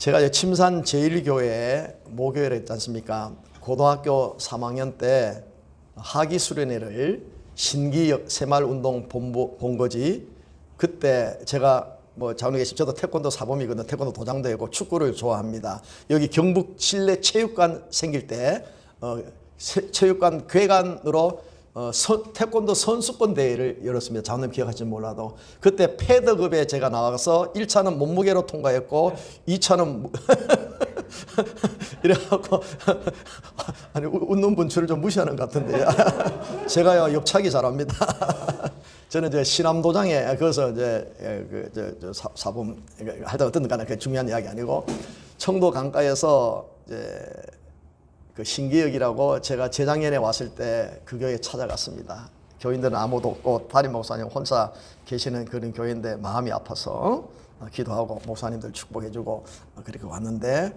제가 이제 침산 제1교회 모교회를 했지 않습니까? 고등학교 3학년 때 하기 수련회를 신기 새마을운동 본거지. 그때 제가 뭐 자원에 계신 저도 태권도 사범이거든요. 태권도 도장도 하고 축구를 좋아합니다. 여기 경북 실내 체육관 생길 때 체육관 괴관으로 태권도 선수권 대회를 열었습니다. 자원님 기억하실지 몰라도 그때 패드급에 제가 나가서 1차는 몸무게로 통과했고 2차는 이래갖고 아니 웃는 분 저를 좀 무시하는 것 같은데 제가요 옆차기 잘합니다. 저는 이제 신암도장에 거기서 이제 사범 하여튼 어떤 간에 그 중요한 이야기 아니고 청도 강가에서 이제 그 신기역이라고 제가 재작년에 왔을 때 그 교회에 찾아갔습니다. 교인들은 아무도 없고 담임 목사님 혼자 계시는 그런 교회인데 마음이 아파서 기도하고 목사님들 축복해주고 그렇게 왔는데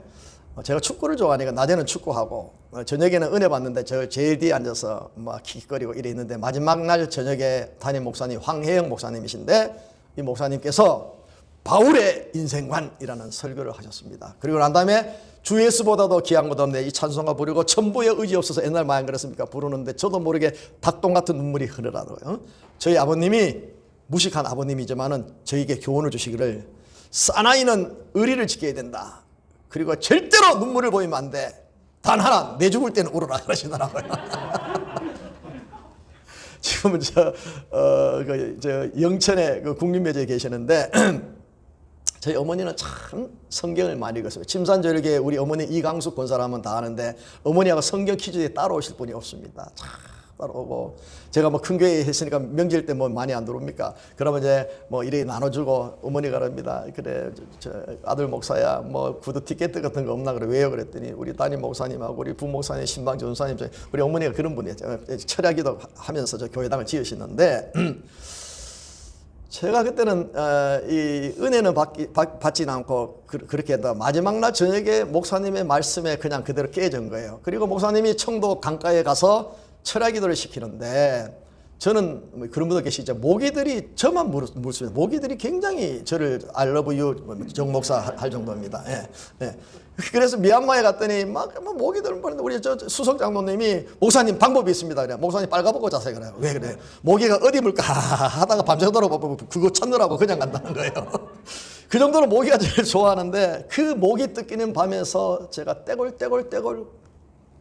제가 축구를 좋아하니까 낮에는 축구하고 저녁에는 은혜 받는데 저 제일 뒤에 앉아서 막 킥거리고 이래 있는데 마지막 날 저녁에 담임 목사님 황혜영 목사님이신데 이 목사님께서 바울의 인생관이라는 설교를 하셨습니다. 그리고 난 다음에 주 예수보다도 귀한 것 없네 이 찬송가 부르고 천부의 의지 없어서 옛날 마음 그랬습니까 부르는데 저도 모르게 닭똥 같은 눈물이 흐르더라고요. 저희 아버님이 무식한 아버님이지만은 저에게 교훈을 주시기를 사나이는 의리를 지켜야 된다. 그리고 절대로 눈물을 보이면 안 돼. 단 하나 내 죽을 때는 울어라 그러시더라고요. 지금은 저 영천에 그 국립묘지에 계시는데 저희 어머니는 참 성경을 많이 읽었어요. 침산절기에 우리 어머니 이강숙 권사람은 다 아는데 어머니하고 성경 퀴즈에 따라오실 분이 없습니다. 참 따라오고 제가 뭐 큰 교회 했으니까 명절 때 뭐 많이 안 들어옵니까? 그러면 이제 뭐 이래 나눠주고 어머니가 그럽니다. 그래 저 아들 목사야 뭐 구두 티켓 같은 거 없나 그래 왜요? 그랬더니 우리 담임 목사님하고 우리 부목사님 신방 전사님 우리 어머니가 그런 분이에요. 철야기도 하면서 저 교회당을 지으시는데 제가 그때는 이 은혜는 받지는 않고 그렇게 했다. 마지막 날 저녁에 목사님의 말씀에 그냥 그대로 깨진 거예요. 그리고 목사님이 청도 강가에 가서 철야기도를 시키는데 저는 그런 분들 계시죠. 모기들이 저만 물습니다. 모기들이 굉장히 저를 I love you 정 목사 할 정도입니다. 예, 예. 그래서 미얀마에 갔더니 막 모기들 보는데 우리 저 수석 장로님이 목사님 방법이 있습니다. 그래. 목사님 빨가벗고 자세요. 그래요. 왜 그래? 모기가 어디 물까 하다가 밤새도록 그거 찾느라고 그냥 간다는 거예요. 그 정도로 모기가 제일 좋아하는데 그 모기 뜯기는 밤에서 제가 떼골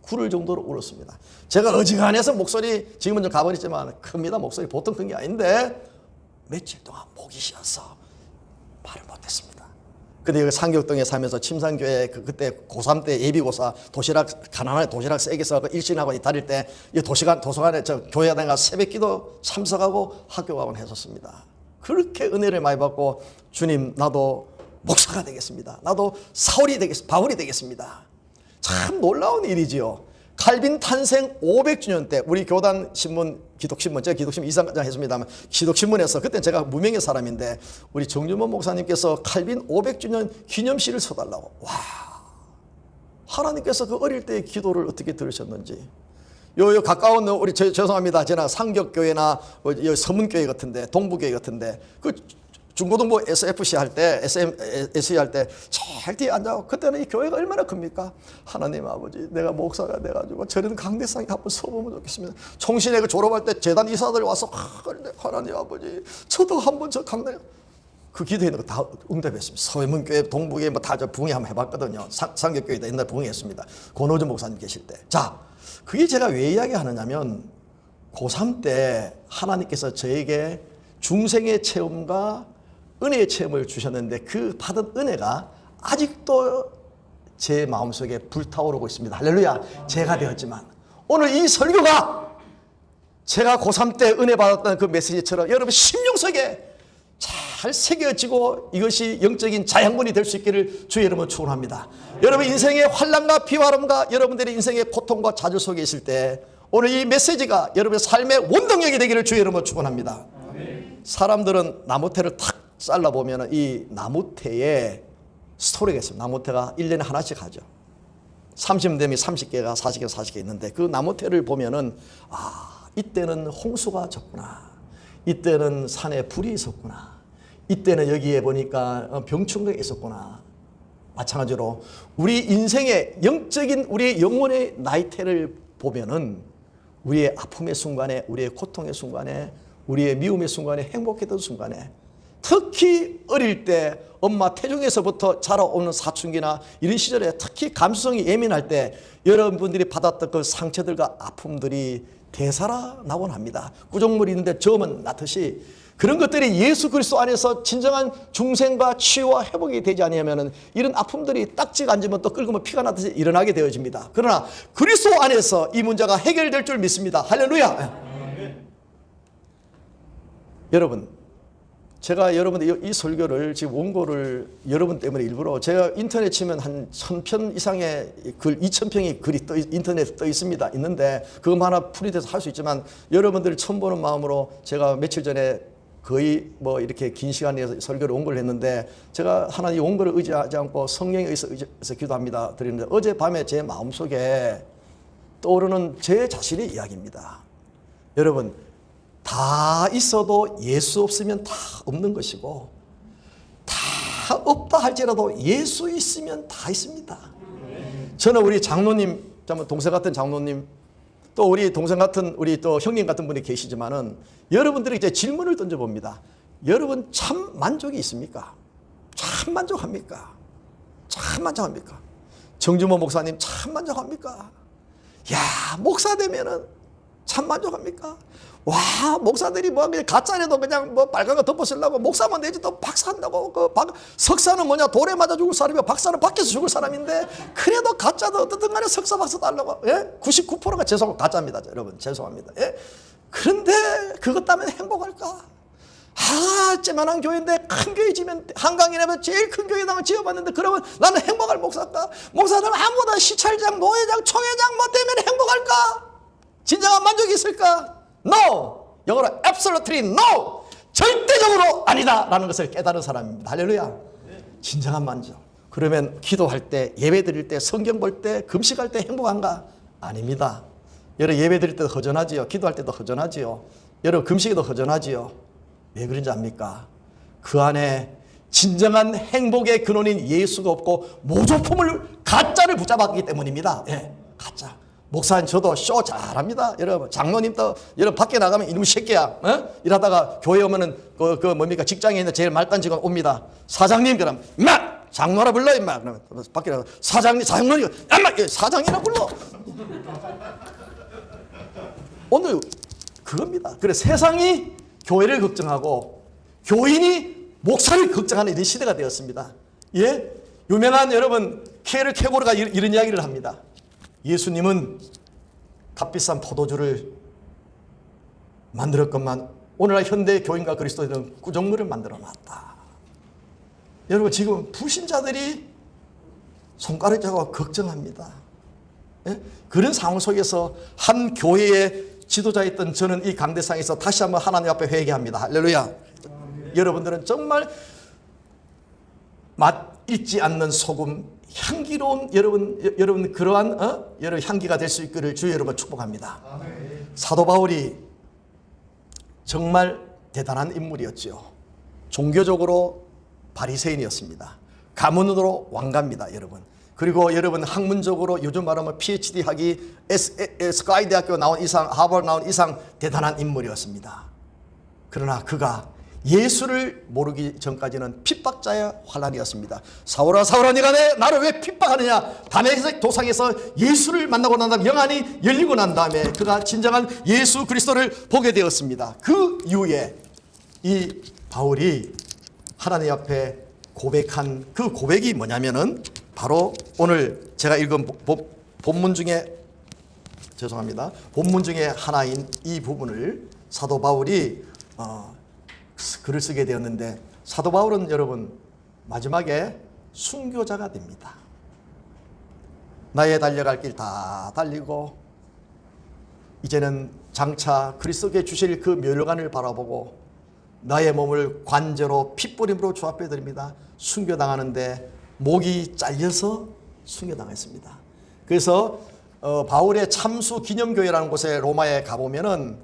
구를 정도로 울었습니다. 제가 어지간해서 목소리 지금은 좀 가버렸지만 큽니다. 목소리 보통 큰 게 아닌데 며칠 동안 목이 쉬어서 말을 못했습니다. 근데 여기 상격동에 살면서 침산교회 그때 고3 때 예비고사 도시락 가난하게 도시락 세게 써서 일신하고 다닐 때 이 도서관에 저 교회 다니가 새벽기도 참석하고 학교 가곤 했었습니다. 그렇게 은혜를 많이 받고 주님 나도 목사가 되겠습니다. 나도 바울이 되겠습니다. 참 놀라운 일이지요. 칼빈 탄생 500주년 때 우리 교단 신문 기독신문 제가 기독신문 이사장 했습니다만 기독신문에서 그때 제가 무명의 사람인데 우리 정준범 목사님께서 칼빈 500주년 기념시를 써달라고. 와, 하나님께서 그 어릴 때의 기도를 어떻게 들으셨는지. 요 가까운 우리 죄송합니다. 제가 상격교회나 서문교회 같은데 동부교회 같은데 그 중고등부 SFC 할 때, SE 할 때 제일 뒤에 앉아고 그때는 이 교회가 얼마나 큽니까? 하나님 아버지 내가 목사가 돼가지고 저런 강대상에 한번 서보면 좋겠습니다. 총신회 그 졸업할 때 재단 이사들 와서 하나님 아버지 저도 한번 저 강대 그 기도했는 거 다 응답했습니다. 서문교회 동부교회 뭐 다 저 부흥회 한번 해봤거든요. 상격교회도 옛날 부흥했습니다. 권호준 목사님 계실 때. 자, 그게 제가 왜 이야기하느냐면 고3 때 하나님께서 저에게 중생의 체험과 은혜의 체험을 주셨는데 그 받은 은혜가 아직도 제 마음속에 불타오르고 있습니다. 할렐루야. 제가 되었지만 오늘 이 설교가 제가 고3 때 은혜 받았던 그 메시지처럼 여러분 심령속에 잘 새겨지고 이것이 영적인 자양분이 될 수 있기를 주의 이름으로 축원합니다. 여러분 인생의 환난과 비바람과 여러분들의 인생의 고통과 좌절 속에 있을 때 오늘 이 메시지가 여러분의 삶의 원동력이 되기를 주의 이름으로 축원합니다. 사람들은 나무테를 탁 잘라보면 이 나무테에 스토리가 있습니다. 나무테가 1년에 하나씩 하죠. 30년 되면 30개가 40개 40개 있는데 그 나무테를 보면은 이때는 홍수가 졌구나. 이때는 산에 불이 있었구나. 이때는 여기에 보니까 병충해가 있었구나. 마찬가지로 우리 인생의 영적인 우리의 영혼의 나이테를 보면은 우리의 아픔의 순간에, 우리의 고통의 순간에, 우리의 미움의 순간에, 행복했던 순간에, 특히 어릴 때 엄마 태중에서부터 자라오는 사춘기나 이런 시절에 특히 감수성이 예민할 때 여러분들이 받았던 그 상처들과 아픔들이 되살아나곤 합니다. 구정물이 있는데 저으면 나듯이 그런 것들이 예수 그리스도 안에서 진정한 중생과 치유와 회복이 되지 않으면 이런 아픔들이 딱지가 앉으면 또 끓으면 피가 나듯이 일어나게 되어집니다. 그러나 그리스도 안에서 이 문제가 해결될 줄 믿습니다. 할렐루야. 여러분, 제가 여러분들 이 설교를 지금 원고를 여러분 때문에 일부러 제가 인터넷 치면 한 1000편 이상의 글, 2000평의 글이 인터넷에 떠 있습니다. 있는데 그거 하나 프린트해서 할 수 있지만 여러분들을 처음 보는 마음으로 제가 며칠 전에 거의 뭐 이렇게 긴 시간 내에서 설교를 원고를 했는데 제가 하나님 원고를 의지하지 않고 성령에 의해서 기도합니다. 드리는데 어젯밤에 제 마음속에 떠오르는 제 자신의 이야기입니다. 여러분, 다 있어도 예수 없으면 다 없는 것이고 다 없다 할지라도 예수 있으면 다 있습니다. 저는 우리 장로님, 동생 같은 장로님, 또 우리 동생 같은 우리 또 형님 같은 분이 계시지만은 여러분들이 이제 질문을 던져봅니다. 여러분 참 만족이 있습니까? 참 만족합니까? 참 만족합니까? 정주모 목사님 참 만족합니까? 야, 목사 되면은 참 만족합니까? 와, 목사들이 뭐 그냥 가짜라도 그냥 뭐 빨간 거 덮어 쓰려고 목사만 내지 또 박사한다고. 석사는 뭐냐, 돌에 맞아 죽을 사람이고 박사는 밖에서 죽을 사람인데 그래도 가짜도 어떻든 간에 석사 박사 달라고. 예? 99%가 죄송합니다. 가짜입니다. 여러분 죄송합니다. 예? 그런데 그것 때문에 행복할까? 째만한 교회인데 큰 교회 지면 한강이라면 제일 큰 교회당을 지어봤는데 그러면 나는 행복할 목사일까? 목사들 아무나 시찰장, 노회장, 총회장 뭐 때문에 행복할까? 진정한 만족이 있을까? No! 영어로 absolutely no! 절대적으로 아니다! 라는 것을 깨달은 사람입니다. 할렐루야. 진정한 만족. 그러면 기도할 때, 예배 드릴 때, 성경 볼 때, 금식할 때 행복한가? 아닙니다. 여러분 예배 드릴 때도 허전하지요. 기도할 때도 허전하지요. 여러분 금식에도 허전하지요. 왜 그런지 압니까? 그 안에 진정한 행복의 근원인 예수가 없고 모조품을 가짜를 붙잡았기 때문입니다. 예, 가짜. 목사님 저도 쇼 잘합니다. 여러분 장로님도 여러분 밖에 나가면 이놈 새끼야. 어? 이러다가 교회 오면은 그 뭡니까 직장에 있는 제일 말단 직원 옵니다. 사장님 그럼 임마 장로라 불러 임마. 그러면 밖에 나가 사장님 장로님 임마 사장이라 불러. 오늘 그겁니다. 그래 세상이 교회를 걱정하고 교인이 목사를 걱정하는 이런 시대가 되었습니다. 예? 유명한 여러분 케르 케고르가 이런 이야기를 합니다. 예수님은 값비싼 포도주를 만들었건만 오늘날 현대 교인과 그리스도인은 구정물을 만들어 놨다. 여러분 지금 불신자들이 손가락 잡고 걱정합니다. 예? 그런 상황 속에서 한 교회의 지도자였던 저는 이 강대상에서 다시 한번 하나님 앞에 회개합니다. 할렐루야. 여러분들은 정말 맛 잊지 않는 소금, 향기로운 여러분 그러한 여러분 향기가 될 수 있기를 주의 여러분 축복합니다. 사도 바울이 정말 대단한 인물이었죠. 종교적으로 바리새인이었습니다. 가문으로 왕가입니다, 여러분. 그리고 여러분 학문적으로 요즘 말하면 PhD 하기 스카이 대학교 나온 이상, 하버드 나온 이상 대단한 인물이었습니다. 그러나 그가 예수를 모르기 전까지는 핍박자의 환란이었습니다. 사울아 사울아 네가 나를 왜 핍박하느냐. 다메섹 도상에서 예수를 만나고 난 다음에 영안이 열리고 난 다음에 그가 진정한 예수 그리스도를 보게 되었습니다. 그 이후에 이 바울이 하나님 앞에 고백한 그 고백이 뭐냐면은 바로 오늘 제가 읽은 본문 중에 본문 중에 하나인 이 부분을 사도 바울이 글을 쓰게 되었는데 사도 바울은 여러분 마지막에 순교자가 됩니다. 나의 달려갈 길 다 달리고 이제는 장차 그리스도께 주실 그 멸관을 바라보고 나의 몸을 관제로 핏부림으로 주 앞에 드립니다. 순교당하는데 목이 잘려서 순교당했습니다. 그래서 바울의 참수 기념교회라는 곳에 로마에 가보면은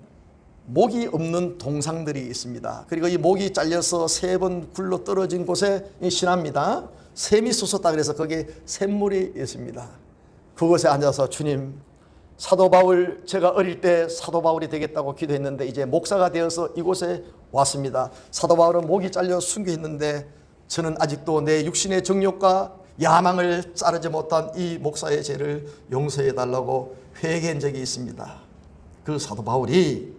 목이 없는 동상들이 있습니다. 그리고 이 목이 잘려서 3번 굴러 떨어진 곳에 신합니다. 샘이 솟았다 그래서 거기에 샘물이 있습니다. 그곳에 앉아서 주님, 사도 바울, 제가 어릴 때 사도 바울이 되겠다고 기도했는데 이제 목사가 되어서 이곳에 왔습니다. 사도 바울은 목이 잘려 숨겨 있는데 저는 아직도 내 육신의 정욕과 야망을 자르지 못한 이 목사의 죄를 용서해 달라고 회개한 적이 있습니다. 그 사도 바울이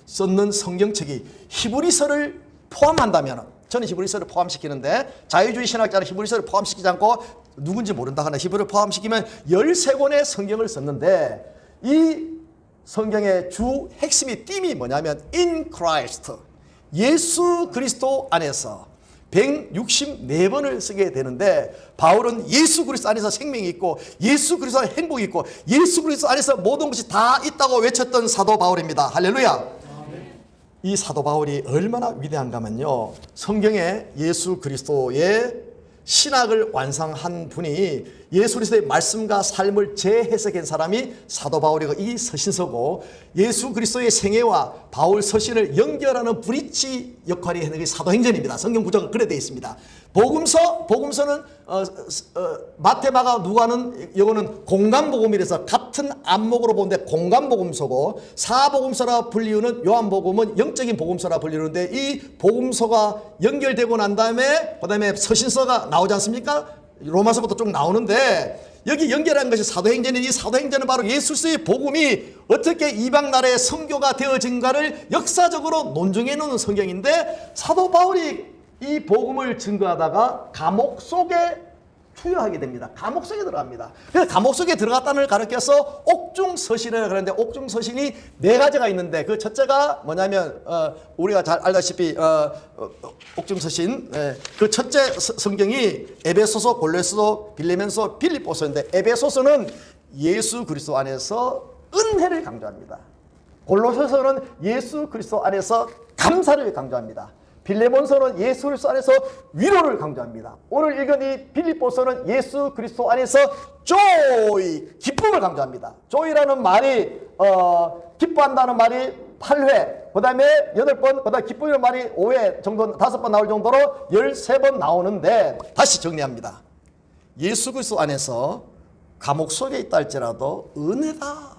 썼는 성경책이 히브리서를 포함한다면, 저는 히브리서를 포함시키는데 자유주의 신학자는 히브리서를 포함시키지 않고 누군지 모른다 하나 히브리를 포함시키면 13권의 성경을 썼는데, 이 성경의 주 핵심이 띠이 뭐냐면 in Christ, 예수 그리스도 안에서 164번을 쓰게 되는데, 바울은 예수 그리스도 안에서 생명이 있고 예수 그리스도 안에 행복이 있고 예수 그리스도 안에서 모든 것이 다 있다고 외쳤던 사도 바울입니다. 할렐루야. 이 사도 바울이 얼마나 위대한가 하면요, 성경에 예수 그리스도의 신학을 완성한 분이, 예수 그리스도의 말씀과 삶을 재해석한 사람이 사도 바울이고 이 서신서고, 예수 그리스도의 생애와 바울 서신을 연결하는 브릿지 역할이 하는 게 사도행전입니다. 성경 구조가 그래 되어 있습니다. 복음서는 마태, 마가, 누가는 이거는 공간복음이라서 같은 안목으로 보는데 공간복음서고, 사복음서라 불리우는 요한복음은 영적인 복음서라 불리우는데, 이 복음서가 연결되고 난 다음에 그다음에 서신서가 나오지 않습니까? 로마서부터 쭉 나오는데 여기 연결한 것이 사도행전이, 이 사도행전은 바로 예수 그리스도의 복음이 어떻게 이방 나라의 선교가 되어진가를 역사적으로 논증해 놓는 성경인데, 사도 바울이 이 복음을 증거하다가 감옥 속에 투여하게 됩니다. 감옥 속에 들어갑니다. 그래서 감옥 속에 들어갔다는 걸 가르쳐서 옥중서신이라고 하는데, 옥중서신이 4가지가 있는데 그 첫째가 뭐냐면 우리가 잘 알다시피 옥중서신, 그 첫째 성경이 에베소서, 골로새서, 빌레몬서, 빌립보서인데, 에베소서는 예수 그리스도 안에서 은혜를 강조합니다. 골로새서는 예수 그리스도 안에서 감사를 강조합니다. 빌레몬서는 예수 그리스도 안에서 위로를 강조합니다. 오늘 읽은 이 빌립보서는 예수 그리스도 안에서 joy, 기쁨을 강조합니다. joy라는 말이 기뻐한다는 말이 8회, 그 다음에 8번, 그 다음에 기쁨이라는 말이 5회 정도, 5번 나올 정도로 13번 나오는데, 다시 정리합니다. 예수 그리스도 안에서 감옥 속에 있다 할지라도 은혜다.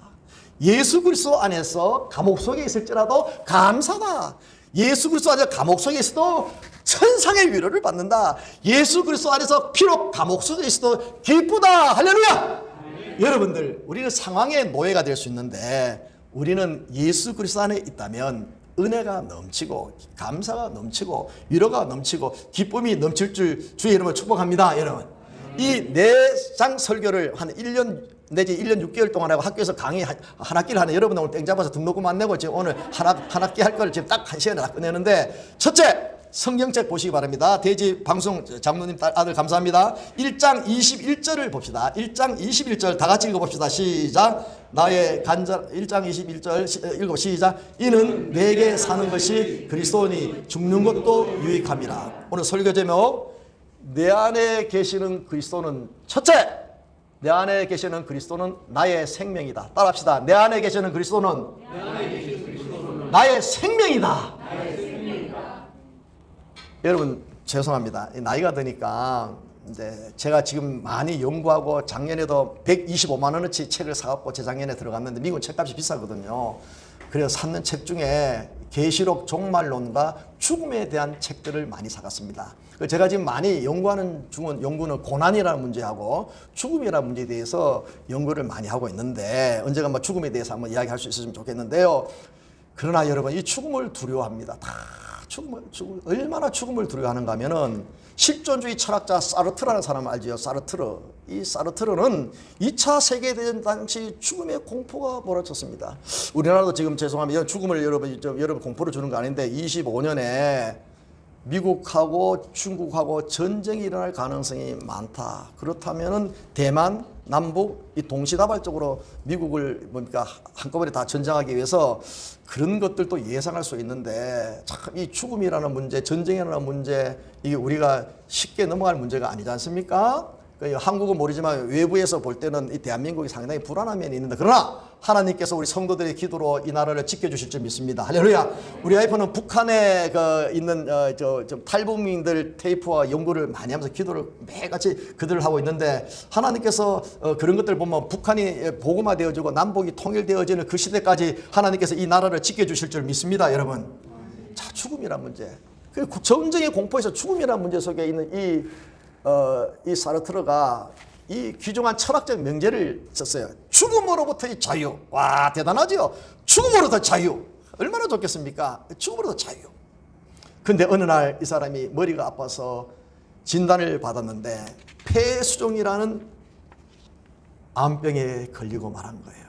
예수 그리스도 안에서 감옥 속에 있을지라도 감사다. 예수 그리스도 안에서 감옥 속에 있어도 천상의 위로를 받는다. 예수 그리스도 안에서 비록 감옥 속에 있어도 기쁘다. 할렐루야. 여러분들, 우리는 상황의 노예가 될 수 있는데 우리는 예수 그리스도 안에 있다면 은혜가 넘치고 감사가 넘치고 위로가 넘치고 기쁨이 넘칠 줄 주의 이름으로 축복합니다. 여러분, 이 4장 설교를 한 1년 내지 1년 6개월 동안 하고 학교에서 강의 한 학기를 하는, 여러분 오늘 땡 잡아서 등록금 안 내고 지금 오늘 한 학기 할 걸 지금 딱 1시간에 다 끝내는데, 첫째 성경책 보시기 바랍니다. 대지 방송 장로님 아들 감사합니다. 1장 21절을 봅시다. 1장 21절 다 같이 읽어봅시다. 시작. 나의 간절, 1장 21절 읽어 시작. 이는 내게 사는 것이 그리스도니 죽는 것도 유익함이라. 오늘 설교 제목, 내 안에 계시는 그리스도는, 첫째, 내 안에 계시는 그리스도는 나의 생명이다. 따라합시다. 내 안에 계시는 그리스도는 나의 생명이다. 여러분 죄송합니다. 나이가 드니까 이제 제가 지금 많이 연구하고, 작년에도 125만 원어치 책을 사갖고 재작년에 들어갔는데 미국 책값이 비싸거든요. 그래서 샀는 책 중에 계시록 종말론과 죽음에 대한 책들을 많이 사갔습니다. 제가 지금 많이 연구하는 연구는 고난이라는 문제하고 죽음이라는 문제에 대해서 연구를 많이 하고 있는데, 언젠가 뭐 죽음에 대해서 한번 이야기할 수 있으면 좋겠는데요. 그러나 여러분, 이 죽음을 두려워합니다. 다 죽음, 얼마나 죽음을 두려워하는가 하면은, 실존주의 철학자 사르트라는 사람 알지요? 사르트르. 이 사르트르는 2차 세계대전 당시 죽음의 공포가 몰아쳤습니다. 우리나라도 지금 죄송합니다. 죽음을 여러분 공포를 주는 거 아닌데, 25년에 미국하고 중국하고 전쟁이 일어날 가능성이 많다. 그렇다면은 대만, 남북 이 동시다발적으로 미국을 뭡니까 한꺼번에 다 전쟁하기 위해서 그런 것들도 예상할 수 있는데, 참 이 죽음이라는 문제, 전쟁이라는 문제, 이게 우리가 쉽게 넘어갈 문제가 아니지 않습니까? 한국은 모르지만 외부에서 볼 때는 이 대한민국이 상당히 불안한 면이 있는데, 그러나 하나님께서 우리 성도들의 기도로 이 나라를 지켜주실 줄 믿습니다. 할렐루야. 우리 와이프는 북한에 있는 탈북민들 테이프와 연구를 많이 하면서 기도를 매일같이 그들을 하고 있는데, 하나님께서 그런 것들 보면 북한이 복음화되어지고 남북이 통일되어지는 그 시대까지 하나님께서 이 나라를 지켜주실 줄 믿습니다. 여러분, 자, 죽음이란 문제, 그 전쟁의 공포에서 죽음이란 문제 속에 있는 이 사르트르가 이 귀중한 철학적 명제를 썼어요. 죽음으로부터의 자유. 와, 대단하죠. 죽음으로부터 자유. 얼마나 좋겠습니까? 죽음으로부터 자유. 근데 어느 날 이 사람이 머리가 아파서 진단을 받았는데 폐수종이라는 암병에 걸리고 말한 거예요.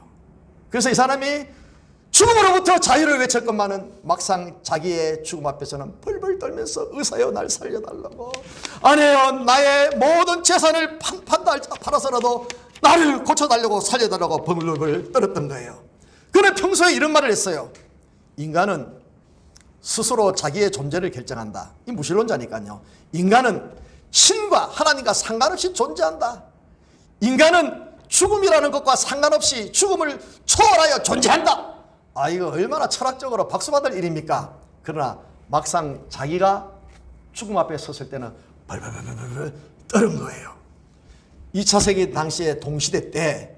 그래서 이 사람이 죽음으로부터 자유를 외쳤건만은 막상 자기의 죽음 앞에서는 벌벌 떨면서 의사여 날 살려달라고, 아내여 나의 모든 재산을 팔아서라도 나를 고쳐달라고 살려달라고 벌벌 떨었던 거예요. 그는 평소에 이런 말을 했어요. 인간은 스스로 자기의 존재를 결정한다. 이 무신론자니까요. 인간은 신과 하나님과 상관없이 존재한다. 인간은 죽음이라는 것과 상관없이 죽음을 초월하여 존재한다. 아, 이거 얼마나 철학적으로 박수받을 일입니까? 그러나 막상 자기가 죽음 앞에 섰을 때는 벌벌벌벌 떨은 거예요. 2차 세계 당시에 동시대 때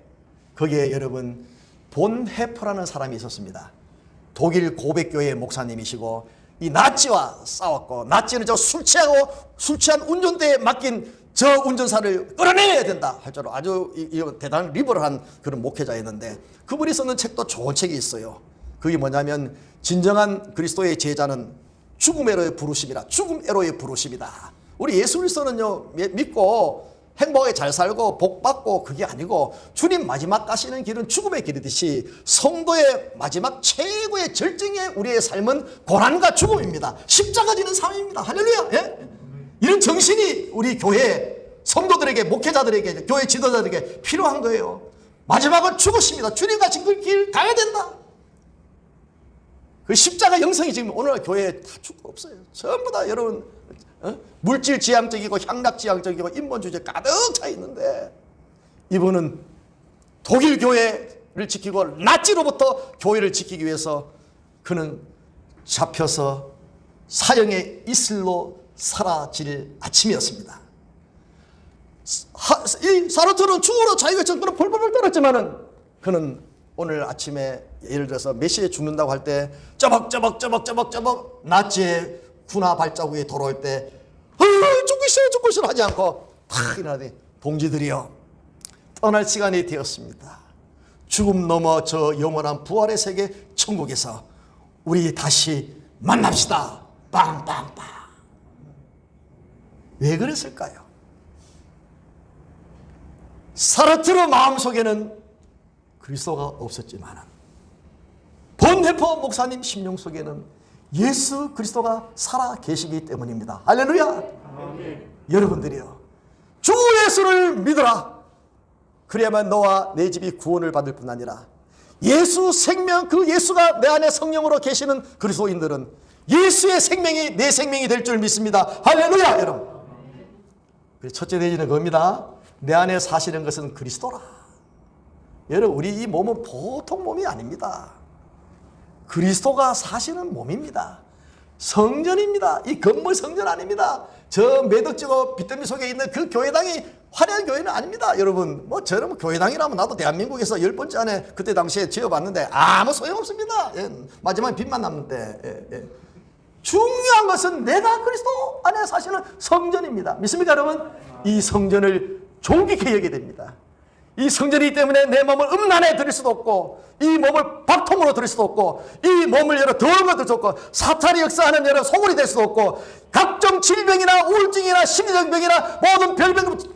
거기에 여러분 본헤퍼라는 사람이 있었습니다. 독일 고백교회 목사님이시고 이 나치와 싸웠고, 나치는 술 취한 운전대에 맡긴 저 운전사를 끌어내야 된다 할 줄 아주 대단한 리버럴한 그런 목회자였는데, 그분이 쓰는 책도 좋은 책이 있어요. 그게 뭐냐면 진정한 그리스도의 제자는 죽음에로의 부르심이라. 죽음에로의 부르심이다. 우리 예수 그리스도는요, 믿고 행복하게 잘 살고 복 받고 그게 아니고, 주님 마지막 가시는 길은 죽음의 길이듯이 성도의 마지막 최고의 절정의 우리의 삶은 고난과 죽음입니다. 십자가 지는 삶입니다. 할렐루야. 예? 이런 정신이 우리 교회 성도들에게, 목회자들에게, 교회 지도자들에게 필요한 거예요. 마지막은 죽으십니다. 주님 가신 그 길 가야 된다. 그 십자가 영성이 지금 오늘날 교회에 다 죽고 없어요. 전부 다 여러분 물질 지향적이고 향락 지향적이고 인본주의에 가득 차 있는데, 이분은 독일 교회를 지키고 나치로부터 교회를 지키기 위해서 그는 잡혀서 사형의 이슬로 사라질 아침이었습니다. 이 사르트르는 죽음으로 자기가 정권을 벌벌 떨었지만은 그는 오늘 아침에 예를 들어서 몇 시에 죽는다고 할 때 쪼벅쪼벅 나치의 군화 발자국이 돌아올 때 죽고 싶어 하지 않고 탁 일어나더니, 동지들이여 떠날 시간이 되었습니다. 죽음 넘어 저 영원한 부활의 세계 천국에서 우리 다시 만납시다. 빵빵빵. 왜 그랬을까요? 사르트르 마음속에는 그리스도가 없었지만 본헤퍼 목사님 심령 속에는 예수 그리스도가 살아 계시기 때문입니다. 할렐루야. 아멘. 여러분들이요, 주 예수를 믿어라. 그래야만 너와 내 집이 구원을 받을 뿐 아니라 예수 생명, 그 예수가 내 안에 성령으로 계시는 그리스도인들은 예수의 생명이 내 생명이 될 줄 믿습니다. 할렐루야. 여러분, 첫째 내지는 겁니다. 내 안에 사시는 것은 그리스도라. 여러분, 우리 이 몸은 보통 몸이 아닙니다. 그리스도가 사시는 몸입니다. 성전입니다. 이 건물 성전 아닙니다. 저 매덕지고 빚더미 속에 있는 그 교회당이 화려한 교회는 아닙니다. 여러분, 저는 교회당이라면 나도 대한민국에서 10번째 안에 그때 당시에 지어봤는데 아무 소용없습니다. 마지막에 빚만 남는데. 중요한 것은 내가 그리스도 안에 사시는 성전입니다. 믿습니까, 여러분? 이 성전을 존귀케 여겨야 됩니다. 이 성전이기 때문에 내 몸을 음란에 들일 수도 없고, 이 몸을 박통으로 들일 수도 없고, 이 몸을 여러 더운 것도 좋고, 사탄이 역사하는 여러 소굴이 될 수도 없고, 각종 질병이나 우울증이나 심리적 병이나 모든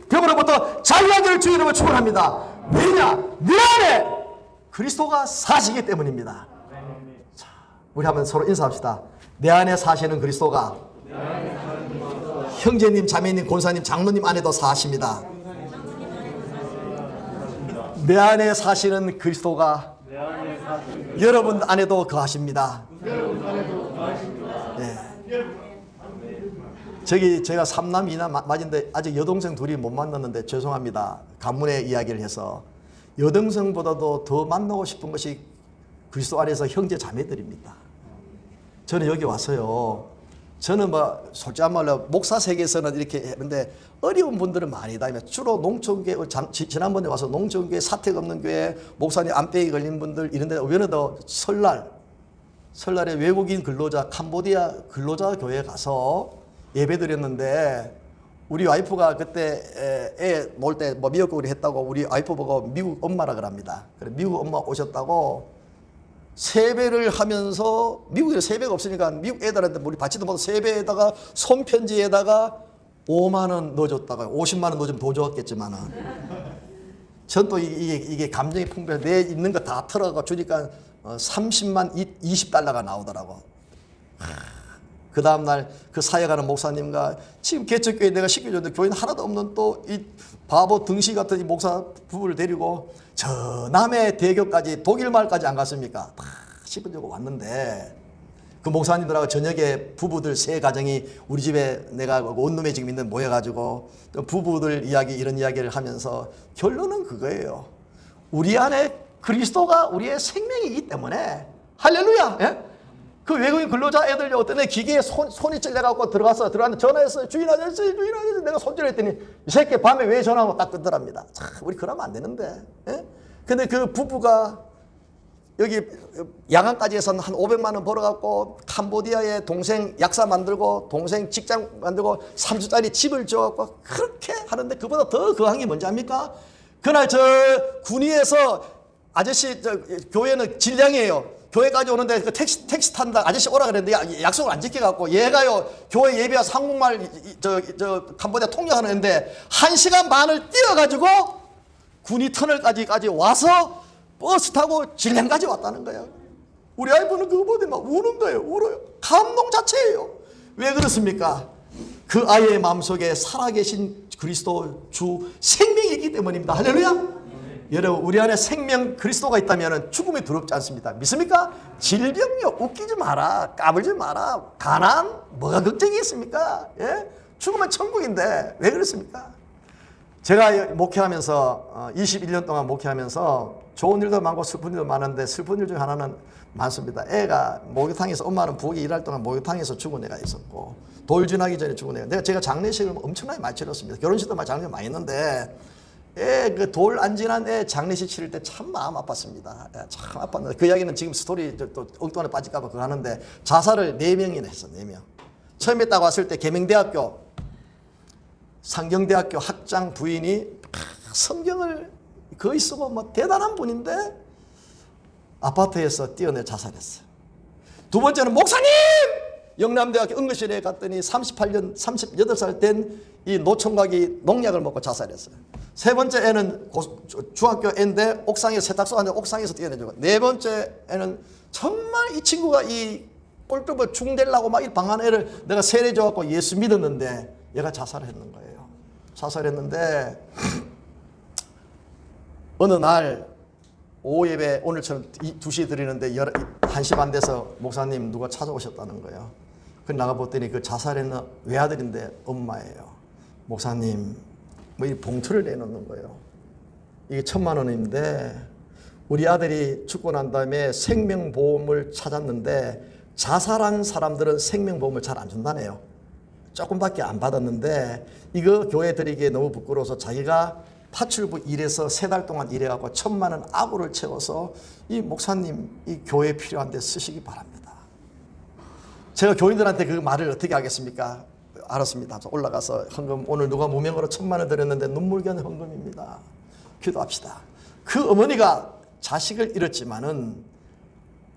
병으로부터 자유하기를 주의 이름으로 축원합니다. 왜냐? 내 안에 그리스도가 사시기 때문입니다. 자, 우리 한번 서로 인사합시다. 내 안에 사시는 그리스도가 형제님, 자매님, 권사님, 장로님 안에도 사십니다. 내 안에 사시는 그리스도가 여러분 안에도 거하십니다. 네. 제가 3남 2남 맞은데 아직 여동생 둘이 못 만났는데 죄송합니다. 가문의 이야기를 해서 여동생보다도 더 만나고 싶은 것이 그리스도 안에서 형제 자매들입니다. 저는 여기 와서요. 저는 뭐 솔직한 말로 목사 세계에서는 이렇게 했는데 어려운 분들은 많이 다니면 주로 농촌교회 지난번에 와서 농촌교회 사택 없는 교회 목사님 암병이 걸린 분들 이런 데 오면은 더 설날에 외국인 근로자 캄보디아 근로자 교회에 가서 예배 드렸는데 우리 와이프가 그때 애 놀 때 뭐 미역국을 했다고 우리 와이프 보고 미국 엄마라 그럽니다. 그래 미국 엄마 오셨다고 세배를 하면서 미국에 세배가 없으니까 미국 애들한테 우리 받지도 못한 세배에다가 손편지에다가 5만 원 넣어줬다가 50만 원 넣어주면 더 좋았겠지만은 전 또 이게 감정이 풍부해 내 있는 거 다 털어가 주니까 30만 20달러가 나오더라고. 그 다음날 그 사역하는 목사님과 지금 개척교회 내가 시켜줬는데 교회는 하나도 없는 또 이 바보 등시 같은 이 목사 부부를 데리고 저 남해 대교까지 독일마을까지 안 갔습니까? 다 씹어주고 왔는데 그 목사님들하고 저녁에 부부들 세 가정이 우리 집에 내가 원룸에 지금 있는 모여가지고 또 부부들 이야기 이런 이야기를 하면서 결론은 그거예요. 우리 안에 그리스도가 우리의 생명이기 때문에 할렐루야. 예? 그 외국인 근로자 애들 어떤 애 기계에 손이 찔려갖고 들어갔는데 전화했어요. 주인 아저씨 내가 손질했더니 이 새끼 밤에 왜 전화하고 딱 끊더랍니다. 참 우리 그러면 안 되는데. 예? 근데 그 부부가 여기 양안까지 해서 한 500만 원 벌어갖고 캄보디아에 동생 약사 만들고 동생 직장 만들고 3주짜리 집을 지어갖고 그렇게 하는데 그보다 더 거한 게 뭔지 압니까? 그날 저 군위에서 아저씨 저 교회는 질량이에요. 교회까지 오는데 그 택시 탄다 아저씨 오라 그랬는데 약속을 안 지켜갖고 얘가요 교회 예배 와서 한국말 저 캄보디아 통역하는데 1시간 반을 뛰어가지고 군이 터널까지 와서 버스 타고 질량까지 왔다는 거예요. 우리 아이분은 그거 보더니 막 우는 거예요. 울어요. 감동 자체예요. 왜 그렇습니까? 그 아이의 마음속에 살아계신 그리스도 주 생명이 있기 때문입니다. 할렐루야. 여러분 우리 안에 생명 그리스도가 있다면 죽음이 두렵지 않습니다. 믿습니까? 질병요 웃기지 마라. 까불지 마라. 가난 뭐가 걱정이 있습니까? 예? 죽으면 천국인데 왜 그렇습니까? 제가 목회하면서 21년 동안 목회하면서 좋은 일도 많고 슬픈 일도 많은데 슬픈 일 중에 하나는 많습니다. 애가 목욕탕에서 엄마는 부엌에 일할 동안 목욕탕에서 죽은 애가 있었고 돌 지나기 전에 죽은 애가 제가 장례식을 엄청나게 많이 치렀습니다. 결혼식도 장례식 많이 했는데 그 돌 안 지난 애 장례식 치를 때 참 마음 아팠습니다. 참 아팠는데 그 이야기는 지금 스토리 또 엉뚱하게 빠질까봐 그거 하는데 자살을 4명이나 했어. 4명. 처음에 딱 왔을 때 계명대학교 상경대학교 학장 부인이 성경을 거의 쓰고 뭐 대단한 분인데 아파트에서 뛰어내 자살했어요. 두 번째는 목사님! 영남대학교 응급실에 갔더니 38살 된 이 노총각이 농약을 먹고 자살했어요. 세 번째 애는 중학교 애인데 옥상에 세탁소 안에 옥상에서 뛰어내주고 네 번째 애는 정말 이 친구가 이 꼴뚜벌 중되려고 막 이 방한 애를 내가 세례줘갖고 예수 믿었는데 얘가 자살했는 거예요. 자살했는데 어느 날 오후 예배 오늘처럼 2시에 드리는데 1시 반 돼서 목사님 누가 찾아오셨다는 거예요. 그래서 나가봤더니 그 자살했는 외아들인데 엄마예요. 목사님 뭐 이 봉투를 내놓는 거예요. 이게 1,000만 원인데 우리 아들이 죽고 난 다음에 생명보험을 찾았는데 자살한 사람들은 생명보험을 잘 안 준다네요. 조금밖에 안 받았는데 이거 교회 드리기에 너무 부끄러워서 자기가 파출부 일해서 3달 동안 일해갖고 1,000만 원 아구를 채워서 이 목사님 이 교회에 필요한데 쓰시기 바랍니다. 제가 교인들한테 그 말을 어떻게 하겠습니까? 알았습니다. 올라가서 헌금 오늘 누가 무명으로 1,000만 원 드렸는데 눈물겨는 헌금입니다. 기도합시다. 그 어머니가 자식을 잃었지만은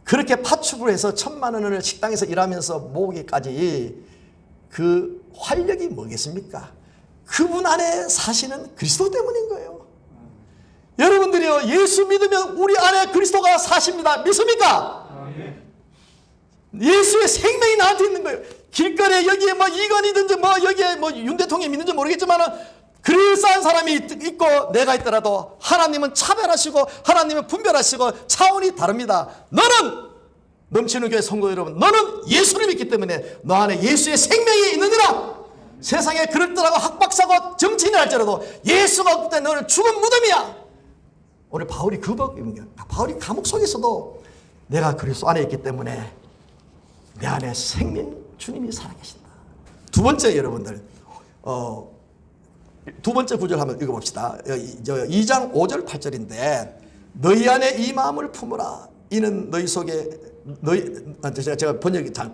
그렇게 파출부를 해서 1,000만 원을 식당에서 일하면서 모으기까지 그 활력이 뭐겠습니까? 그분 안에 사시는 그리스도 때문인 거예요. 여러분들이요 예수 믿으면 우리 안에 그리스도가 사십니다. 믿습니까? 예수의 생명이 나한테 있는 거예요. 길거리에 여기에 뭐 이건이든지 뭐 여기에 뭐 윤 대통령이 믿는지 모르겠지만은 그럴싸한 사람이 있고 내가 있더라도 하나님은 차별하시고 하나님은 분별하시고 차원이 다릅니다. 너는 넘치는 교회 성도 여러분 너는 예수를 믿기 때문에 너 안에 예수의 생명이 있느니라. 세상에 그럴듯하고 학박사고 정치인이 할지라도 예수가 없을 때 너는 죽은 무덤이야. 오늘 바울이 바울이 감옥 속에서도 내가 그리스도 안에 있기 때문에 내 안에 생명 주님이 살아계신다. 두 번째, 여러분들 두 번째 구절 한번 읽어봅시다. 2장 5절 8절인데 너희 안에 이 마음을 품으라. 이는 너희 속에 제가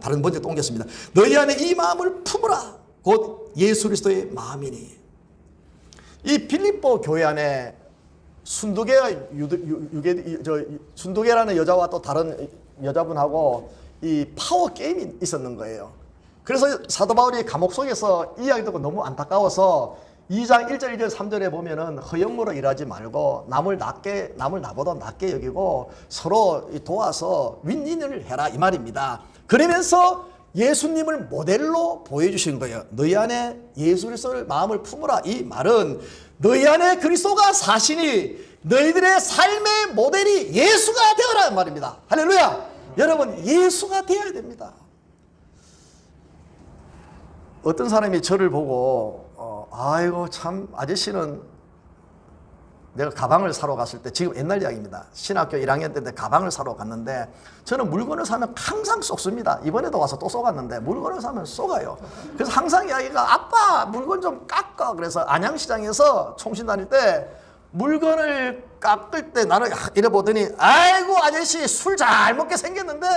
다른 번역도 옮겼습니다. 너희 안에 이 마음을 품으라. 곧 예수 그리스도의 마음이니. 이 빌립보 교회 안에 순두개라는 여자와 또 다른 여자분하고 이 파워 게임이 있었는 거예요. 그래서 사도 바울이 감옥 속에서 이야기 듣고 너무 안타까워서 2장 1절 2절 3절에 보면은 허영무로 일하지 말고 남을 나보다 낮게 여기고 서로 도와서 윈윈을 해라 이 말입니다. 그러면서 예수님을 모델로 보여주신 거예요. 너희 안에 예수 그리스도를 마음을 품으라. 이 말은 너희 안에 그리스도가 사시니 너희들의 삶의 모델이 예수가 되어라 말입니다. 할렐루야. 여러분 예수가 되어야 됩니다. 어떤 사람이 저를 보고 아이고 참 아저씨는, 내가 가방을 사러 갔을 때, 지금 옛날 이야기입니다. 신학교 1학년 때인데 가방을 사러 갔는데 저는 물건을 사면 항상 쏟습니다. 이번에도 와서 또 쏟았는데 물건을 사면 쏟아요. 그래서 항상 이야기가 아빠 물건 좀 깎아. 그래서 안양시장에서 총신 다닐 때 물건을 깎을 때 나는 이래 보더니 아이고 아저씨 술 잘 먹게 생겼는데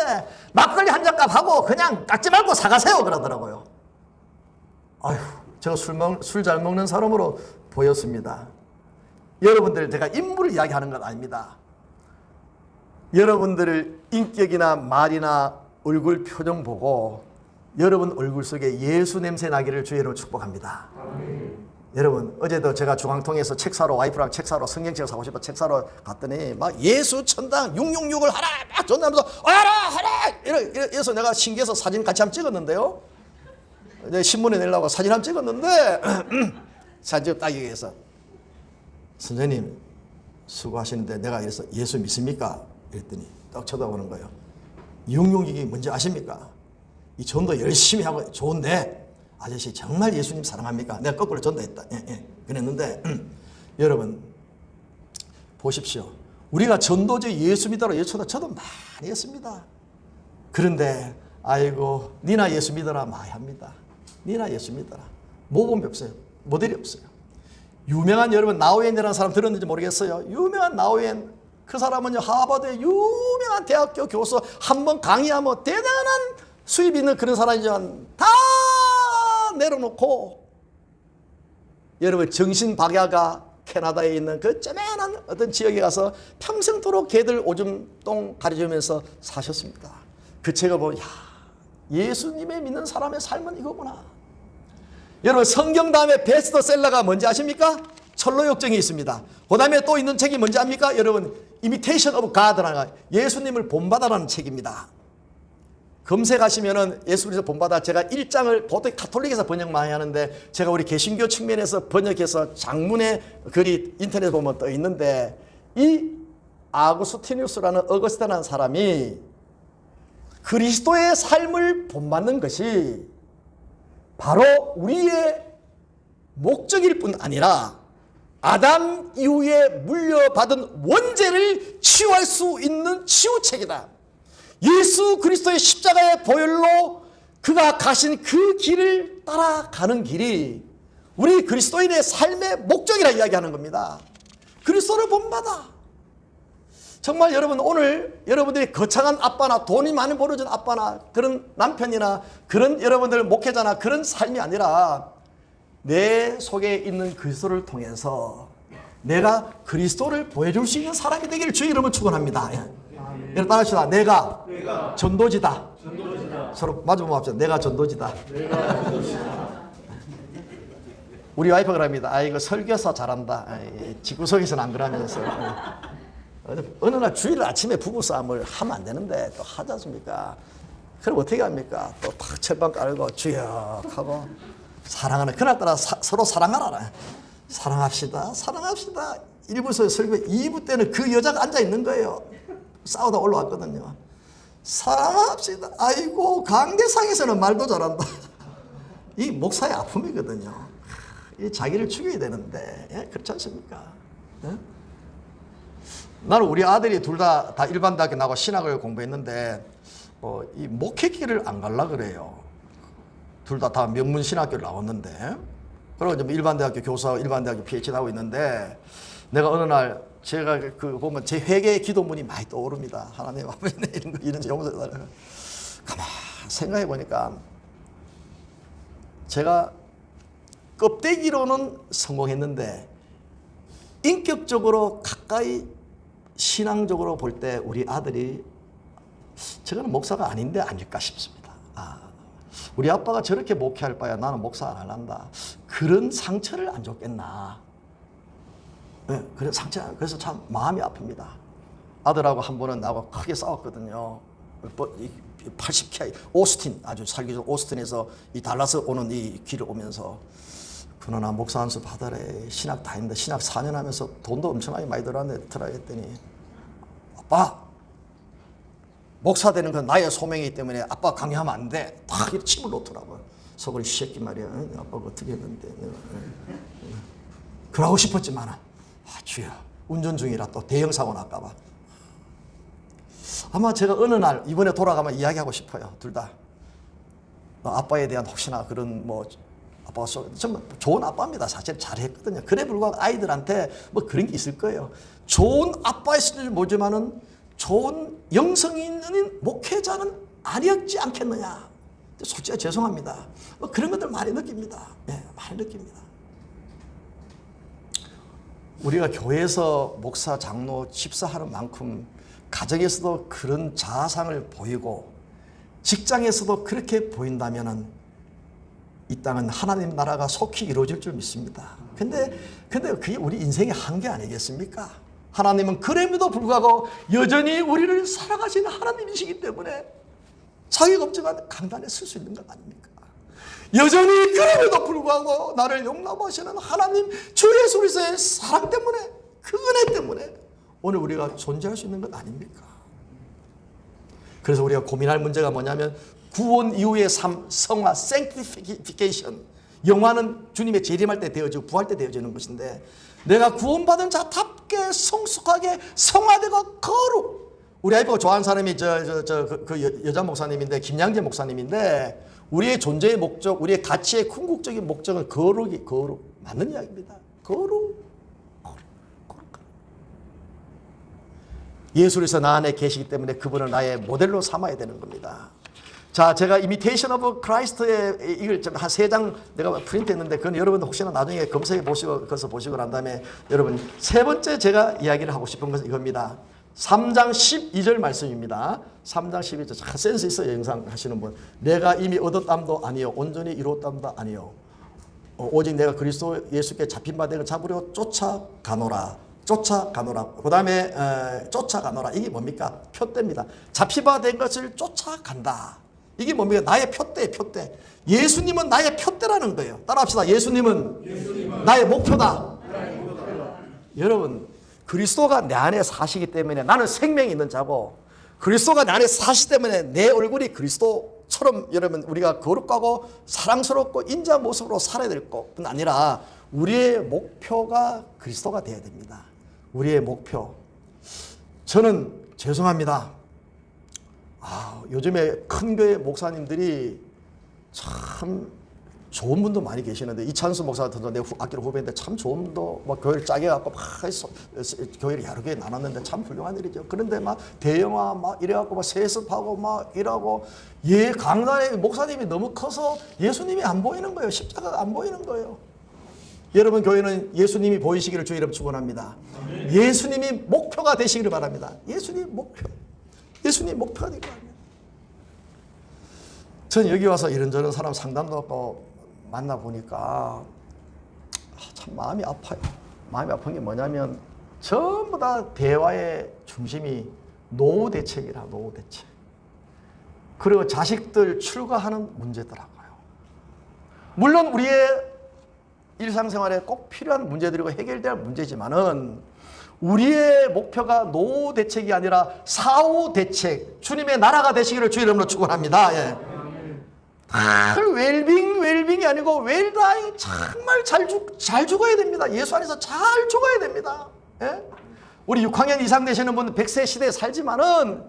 막걸리 한 잔값 하고 그냥 깎지 말고 사가세요 그러더라고요. 아휴, 제가 술 잘 먹는 사람으로 보였습니다. 여러분들 제가 인물을 이야기하는 건 아닙니다. 여러분들 인격이나 말이나 얼굴 표정 보고 여러분 얼굴 속에 예수 냄새 나기를 주의 이름으로 축복합니다. 여러분 어제도 제가 중앙통에서 책 사러, 와이프랑 책 사러, 성경책을 사고 싶어 책 사러 갔더니 막 예수 천당 666을 하라 막 전하면서 하라 이래서 내가 신기해서 사진 같이 한번 찍었는데요. 신문에 내려고 사진 한번 찍었는데 사진 딱 얘기해서 선생님 수고하시는데 내가 이래서 예수 믿습니까? 이랬더니 딱 쳐다보는 거예요. 666이 뭔지 아십니까? 이 전도 열심히 하고 좋은데 아저씨 정말 예수님 사랑합니까? 내가 거꾸로 전도했다. 그랬는데 여러분 보십시오. 우리가 전도제 예수 믿어라 저도 많이 했습니다. 그런데 아이고 니나 예수 믿어라 많이 합니다. 니나 예수 믿어라. 모범이 없어요. 모델이 없어요. 유명한 여러분 나우엔이라는 사람 들었는지 모르겠어요. 유명한 나우엔 그 사람은요 하버드의 유명한 대학교 교수 한 번 강의하면 대단한 수입 있는 그런 사람이지만 다 내려놓고 여러분 정신박야가 캐나다에 있는 그 쪼매난 어떤 지역에 가서 평생토록 개들 오줌 똥 가려주면서 사셨습니다. 그 책을 보면 예수님의 믿는 사람의 삶은 이거구나. 여러분 성경 다음에 베스트셀러가 뭔지 아십니까? 철로역정이 있습니다. 그 다음에 또 있는 책이 뭔지 압니까? 여러분 이미테이션 오브 가드라는 예수님을 본받아라는 책입니다. 검색하시면은 예수 그리스도 본받아 제가 1장을 보통 가톨릭에서 번역 많이 하는데 제가 우리 개신교 측면에서 번역해서 장문의 글이 인터넷에 보면 떠 있는데 이 아구스티누스라는 어거스티나라는 사람이 그리스도의 삶을 본받는 것이 바로 우리의 목적일 뿐 아니라 아담 이후에 물려받은 원죄를 치유할 수 있는 치유책이다. 예수 그리스도의 십자가의 보혈로 그가 가신 그 길을 따라가는 길이 우리 그리스도인의 삶의 목적이라 이야기하는 겁니다. 그리스도를 본받아. 정말 여러분 오늘 여러분들이 거창한 아빠나 돈이 많이 벌어진 아빠나 그런 남편이나 그런 여러분들 목회자나 그런 삶이 아니라 내 속에 있는 그리스도를 통해서 내가 그리스도를 보여줄 수 있는 사람이 되기를 주의 이름으로 축원합니다. 여러분 따라합시다. 내가 전도지다. 서로 마주보고 합시다. 내가 전도지다. 우리 와이프가 그럽니다. 아이고 설교사 잘한다. 집구석에서는 안 그러면서. 어느 날 주일 아침에 부부싸움을 하면 안 되는데 또 하지 않습니까? 그럼 어떻게 합니까? 또 탁 철판 깔고 주역 하고 사랑하는 그날따라 서로 사랑하라. 사랑합시다. 사랑합시다. 1부에서 설교 2부 때는 그 여자가 앉아있는 거예요. 싸우다 올라왔거든요. 사랑합시다. 아이고 강대상에서는 말도 잘한다. 이 목사의 아픔이거든요. 이 자기를 죽여야 되는데, 예? 그렇지 않습니까? 예? 나는 우리 아들이 둘 다 일반 대학교 나고 신학을 공부했는데 이 목회길을 안 갈라 그래요. 둘 다 명문 신학교를 나왔는데, 그리고 이제 일반 대학교 교수하고 일반 대학교 PhD 하고 있는데, 내가 어느 날 제가 보면 제 회개의 기도문이 많이 떠오릅니다. 하나님 아버지 이런 용서해 달라고. 가만 생각해 보니까 제가 껍데기로는 성공했는데 인격적으로 가까이 신앙적으로 볼 때 우리 아들이 저거는 목사가 아닌데 아닐까 싶습니다. 우리 아빠가 저렇게 목회할 바야 나는 목사 안 할란다. 그런 상처를 안 줬겠나. 네, 그런 상처, 그래서 참 마음이 아픕니다. 아들하고 한 번은 나하고 크게 싸웠거든요. 80Ki 오스틴, 아주 살기 좋은 오스틴에서 이 달라스 오는 이 길을 오면서, 그러나 목사 한 수 받아래. 신학 다 했는데 신학 4년 하면서 돈도 엄청나게 많이 들었는데 했더니, 아빠 목사 되는 건 나의 소명이기 때문에 아빠 강요하면 안 돼. 딱 이렇게 침을 놓더라고요. 속으로 이 새끼 말이야. 아빠가 어떻게 했는데. 그러고 싶었지만 주여 운전 중이라 또 대형 사고 날까봐. 아마 제가 어느 날 이번에 돌아가면 이야기하고 싶어요. 둘 다 아빠에 대한 혹시나 그런 아빠가 정말 좋은 아빠입니다. 사실 잘했거든요. 그래 불구하고 아이들한테 그런 게 있을 거예요. 좋은 아빠였을 줄 모르지만은 좋은 영성이 있는 목회자는 아니었지 않겠느냐. 솔직히 죄송합니다. 그런 것들 많이 느낍니다. 네, 많이 느낍니다. 우리가 교회에서 목사, 장로, 집사하는 만큼 가정에서도 그런 자아상을 보이고 직장에서도 그렇게 보인다면은 이 땅은 하나님 나라가 속히 이루어질 줄 믿습니다. 근데 그게 우리 인생의 한계 아니겠습니까? 하나님은 그럼에도 불구하고 여전히 우리를 사랑하시는 하나님이시기 때문에 자기가 없지만 강단에 설 수 있는 것 아닙니까? 여전히 그럼에도 불구하고 나를 용납하시는 하나님 주 예수 그리스도의 사랑 때문에, 그 은혜 때문에 오늘 우리가 존재할 수 있는 것 아닙니까? 그래서 우리가 고민할 문제가 뭐냐면 구원 이후의 삶, 성화, sanctification. 영화는 주님의 재림할 때 되어지고 부활 때 되어지는 것인데, 내가 구원받은 자답게 성숙하게 성화되고 거룩. 우리 아이가 좋아하는 사람이 그 여자 목사님인데, 김양재 목사님인데, 우리의 존재의 목적, 우리의 가치의 궁극적인 목적은 거룩 맞는 이야기입니다. 거룩. 예수 그리스도 나 안에 계시기 때문에 그분을 나의 모델로 삼아야 되는 겁니다. 자, 제가 Imitation of Christ의 이걸 한 3장 내가 프린트했는데, 그건 여러분 혹시나 나중에 검색해 보시고 그것을 보시고 난 다음에 여러분 세 번째 제가 이야기를 하고 싶은 것은 이겁니다. 3장 12절 말씀입니다. 3장 12절. 센스 있어요, 영상 하시는 분. 내가 이미 얻었담도 아니요 온전히 이루었담도 아니요 오직 내가 그리스도 예수께 잡힌 바 된 걸 잡으려 쫓아가노라. 그 다음에 쫓아가노라. 이게 뭡니까? 표대입니다. 잡힌 바 된 것을 쫓아간다. 이게 뭡니까? 나의 표대. 예수님은 나의 표대라는 거예요. 따라합시다. 예수님은 나의 목표다. 여러분, 그리스도가 내 안에 사시기 때문에 나는 생명이 있는 자고, 그리스도가 내 안에 사시기 때문에 내 얼굴이 그리스도처럼 여러분 우리가 거룩하고 사랑스럽고 인자한 모습으로 살아야 될 것뿐 아니라 우리의 목표가 그리스도가 되어야 됩니다. 우리의 목표. 저는 죄송합니다. 요즘에 큰 교회 목사님들이 참 좋은 분도 많이 계시는데, 이찬수 목사 같은 내 아끼는 후배인데 참 좋은 분도 교회를 짜게 갖고 교회를 여러 개 나눴는데 참 훌륭한 일이죠. 그런데 대영화 이래갖고 세습하고 일하고, 강단에 목사님이 너무 커서 예수님이 안 보이는 거예요. 십자가가 안 보이는 거예요. 여러분, 교회는 예수님이 보이시기를 주 이름 축원합니다. 예수님이 목표가 되시기를 바랍니다. 예수님 목표가 되기 바랍니다. 저는 여기 와서 이런저런 사람 상담도 하고 만나보니까 참 마음이 아파요. 마음이 아픈 게 뭐냐면 전부 다 대화의 중심이 노후 대책이라, 노후 대책. 그리고 자식들 출가하는 문제더라고요. 물론 우리의 일상생활에 꼭 필요한 문제들이고 해결될 문제지만은 우리의 목표가 노후 대책이 아니라 사후 대책, 주님의 나라가 되시기를 주 이름으로 축원합니다. 예. 그 웰빙이 아니고 웰다잉, 정말 잘 죽어야 됩니다. 예수 안에서 잘 죽어야 됩니다. 예? 우리 6학년 이상 되시는 분은 100세 시대에 살지만은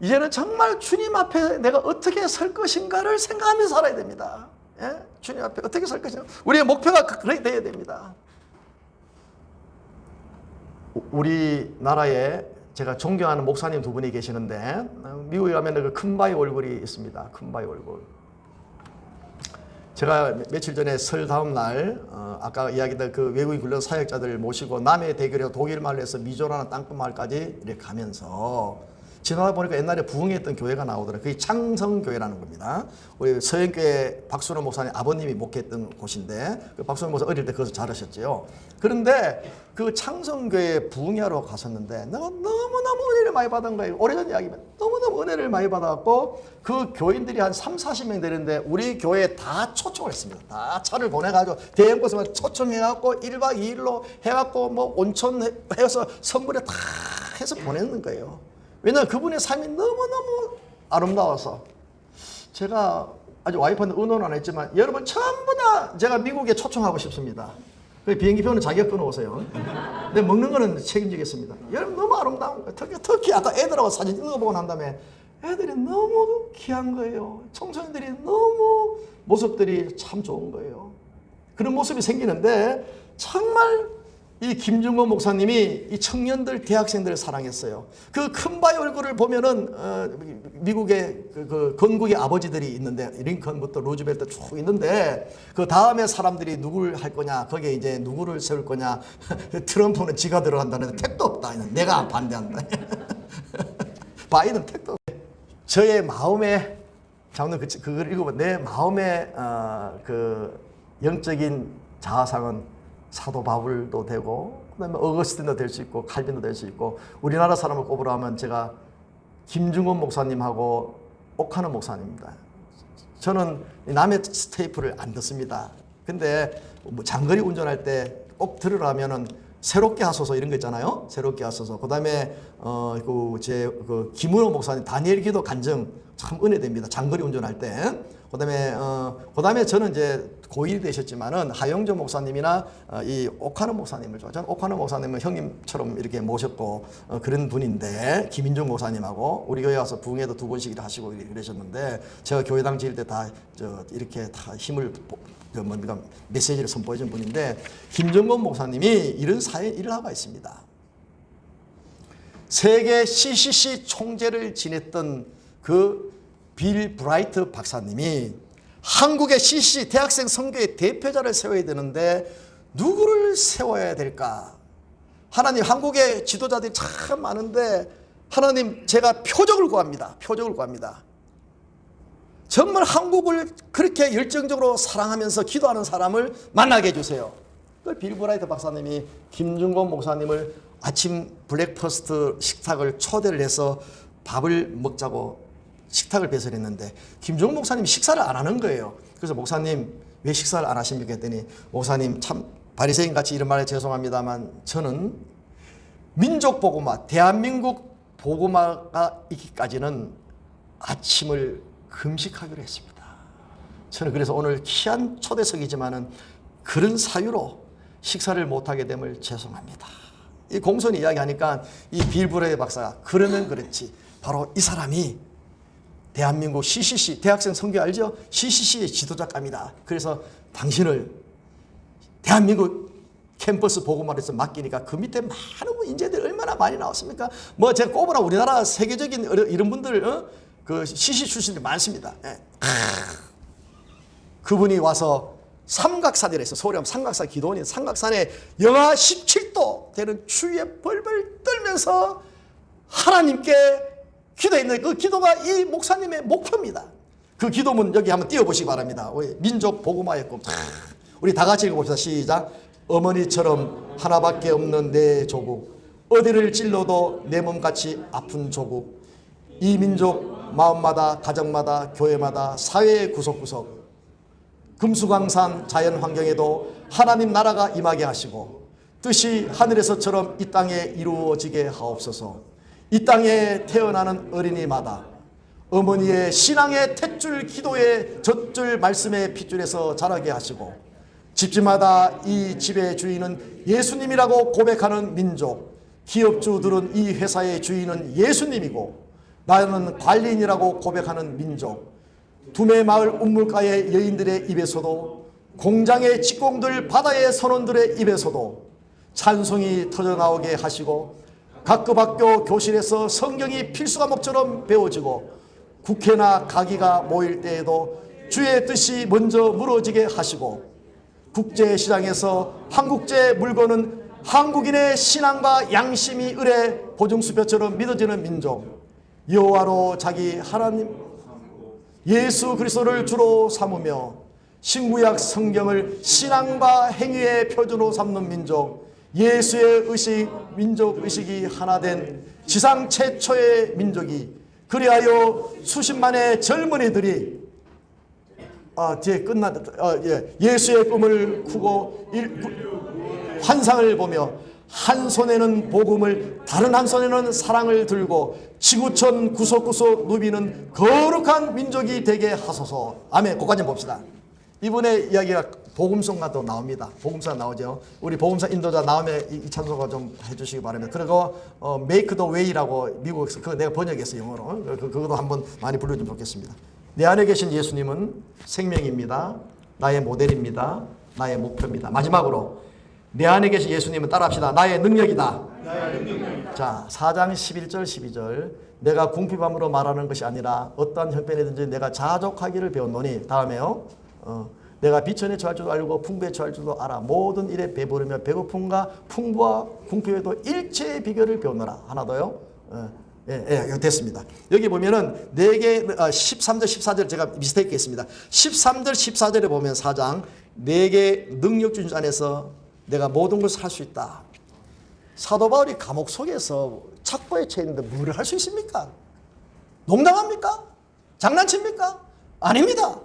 이제는 정말 주님 앞에 내가 어떻게 설 것인가를 생각하면서 살아야 됩니다. 예? 주님 앞에 어떻게 설 것인가. 우리의 목표가 그렇게 돼야 됩니다. 우리나라에 제가 존경하는 목사님 두 분이 계시는데, 미국에 가면 그 큰바위 얼굴이 있습니다. 큰바위 얼굴. 제가 며칠 전에 설 다음 날 아까 이야기했던 그 외국인 훈련 사역자들 모시고 남해 대교에서 독일 마을에서 미조라는 땅끝 마을까지 이렇게 가면서 지나다 보니까 옛날에 부흥했던 교회가 나오더라고요. 그게 창성교회라는 겁니다. 우리 서현교회 박순호 목사님 아버님이 목회했던 곳인데, 그 박순호 목사 어릴 때 거기서 자라셨죠. 그런데 그 창성교회 부흥회하러 갔었는데 내가 너무너무 은혜를 많이 받은 거예요. 오래전 이야기면 너무너무 은혜를 많이 받았고, 그 교인들이 한 30-40명 되는데 우리 교회에 다 초청을 했습니다. 다 차를 보내가지고 대형버스만 초청해갖고 1박 2일로 해갖고 뭐 온천 해서 선물에 다 해서 보냈는 거예요. 왜냐하면 그분의 삶이 너무너무 아름다워서. 제가 아직 와이프한테 의논은 안 했지만 여러분 전부 다 제가 미국에 초청하고 싶습니다. 비행기표는 자기가 끊어오세요. 근데 먹는 거는 책임지겠습니다. 여러분 너무 아름다운 거예요. 특히 아까 애들하고 사진 찍어보고 난 다음에 애들이 너무 귀한 거예요. 청소년들이 너무 모습들이 참 좋은 거예요. 그런 모습이 생기는데 정말 이 김중건 목사님이 이 청년들, 대학생들을 사랑했어요. 그 큰바위 얼굴을 보면은 미국의 그 건국의 아버지들이 있는데, 링컨부터 루즈벨트 쭉 있는데, 그 다음에 사람들이 누구를 할 거냐, 거기에 이제 누구를 세울 거냐. 트럼프는 지가 들어간다는데 택도 없다. 내가 반대한다. 바이든 택도 없다. 저의 마음에, 장로님 그걸 읽어봐. 내 마음의 그 영적인 자아상은 사도 바울도 되고, 그다음에 어거스틴도 될 수 있고, 칼빈도 될 수 있고, 우리나라 사람을 꼽으라 하면 제가 김중건 목사님하고 옥하는 목사님입니다. 저는 남의 스테이프를 안 듣습니다. 근데 뭐 장거리 운전할 때 꼭 들으라면은 새롭게 하소서 이런 거 있잖아요. 새롭게 하소서. 그다음에 그 김은호 목사님 다니엘 기도 간증 참 은혜됩니다. 장거리 운전할 때. 그다음에 저는 이제 고1 되셨지만은 하영조 목사님이나 이 옥하는 목사님을 좋아해요. 저는 옥하는 목사님은 형님처럼 이렇게 모셨고 그런 분인데, 김인종 목사님하고 우리 교회 와서 부흥회도 2번씩 하시고 이러셨는데, 제가 교회당 지을 때 다 이렇게 다 힘을 메시지를 선포해 준 분인데, 김정건 목사님이 이런 사회 일화가 있습니다. 세계 CCC 총재를 지냈던 그 빌 브라이트 박사님이 한국의 CCC 대학생 선교의 대표자를 세워야 되는데 누구를 세워야 될까? 하나님, 한국의 지도자들이 참 많은데 하나님, 제가 표적을 구합니다. 표적을 구합니다. 정말 한국을 그렇게 열정적으로 사랑하면서 기도하는 사람을 만나게 해주세요. 빌 브라이트 박사님이 김중건 목사님을 아침 블랙퍼스트 식탁을 초대를 해서 밥을 먹자고 식탁을 배설했는데, 김종국 목사님이 식사를 안 하는 거예요. 그래서 목사님 왜 식사를 안 하십니까 했더니, 목사님 참 바리새인 같이 이런 말에 죄송합니다만 저는 민족 복음화, 대한민국 복음화가 있기까지는 아침을 금식하기로 했습니다. 저는 그래서 오늘 귀한 초대석이지만은 그런 사유로 식사를 못하게 됨을 죄송합니다. 이 공손히 이야기하니까 이 빌브레이 박사가 그러면 그렇지, 바로 이 사람이 대한민국 CCC, 대학생 선교 알죠? CCC의 지도자감이다. 그래서 당신을 대한민국 캠퍼스 복음화에서 맡기니까 그 밑에 많은 인재들이 얼마나 많이 나왔습니까? 뭐 제가 꼽으라 우리나라 세계적인 이런 분들, 그 CCC 출신들이 많습니다. 예. 그분이 와서 삼각산이라 해서, 서울에 하면 삼각산 기도원인 삼각산에 영하 17도 되는 추위에 벌벌 떨면서 하나님께 기도했는데, 그 기도가 이 목사님의 목표입니다. 그 기도문 여기 한번 띄워보시기 바랍니다. 민족 복음화의 꿈. 우리 다 같이 읽어봅시다. 시작. 어머니처럼 하나밖에 없는 내 조국, 어디를 찔러도 내 몸같이 아픈 조국, 이 민족 마음마다, 가정마다, 교회마다, 사회의 구석구석, 금수강산 자연환경에도 하나님 나라가 임하게 하시고 뜻이 하늘에서처럼 이 땅에 이루어지게 하옵소서. 이 땅에 태어나는 어린이마다 어머니의 신앙의 탯줄 기도의 젖줄 말씀의 핏줄에서 자라게 하시고 집집마다 이 집의 주인은 예수님이라고 고백하는 민족, 기업주들은 이 회사의 주인은 예수님이고 나는 관리인이라고 고백하는 민족, 두메마을 운물가의 여인들의 입에서도 공장의 직공들 바다의 선원들의 입에서도 찬송이 터져나오게 하시고 각급 학교 교실에서 성경이 필수과목처럼 배워지고 국회나 가기가 모일 때에도 주의 뜻이 먼저 무너지게 하시고 국제시장에서 한국제 물건은 한국인의 신앙과 양심이 을에 보증수표처럼 믿어지는 민족, 여호와로 자기 하나님 예수 그리스도를 주로 삼으며 신구약 성경을 신앙과 행위의 표준으로 삼는 민족, 예수의 의식, 민족 의식이 하나 된 지상 최초의 민족이 그리하여 수십만의 젊은이들이 뒤에 예수의 꿈을 꾸고 환상을 보며 한 손에는 복음을 다른 한 손에는 사랑을 들고 지구촌 구석구석 누비는 거룩한 민족이 되게 하소서. 아멘. 거기까지 봅시다. 이분의 이야기가 복음성가도 나옵니다. 복음성 나오죠. 우리 복음성 인도자 나오면 이 찬송가 좀 해주시기 바랍니다. 그리고 Make the Way라고 미국에서 그거 내가 번역했어요, 영어로. 그것도 한번 많이 불러주면 좋겠습니다. 내 안에 계신 예수님은 생명입니다. 나의 모델입니다. 나의 목표입니다. 마지막으로 내 안에 계신 예수님은 따라합시다. 나의 능력이다. 자, 4장 11절 12절 내가 궁핍함으로 말하는 것이 아니라 어떠한 형편이든지 내가 자족하기를 배웠노니 다음에요. 내가 비천에 처할 줄도 알고 풍부에 처할 줄도 알아. 모든 일에 배부르며 배고픔과 풍부와 궁핍에도 일체의 비결을 배웠노라. 하나 더요. 됐습니다. 여기 보면은 4개 13절 14절 제가 미스테이크 했습니다. 13절 14절에 보면 4장 4개 능력 주신 안에서 내가 모든 것을 할 수 있다. 사도 바울이 감옥 속에서 착고에 처했는데 뭐를 할 수 있습니까? 농담합니까? 장난칩니까? 아닙니다.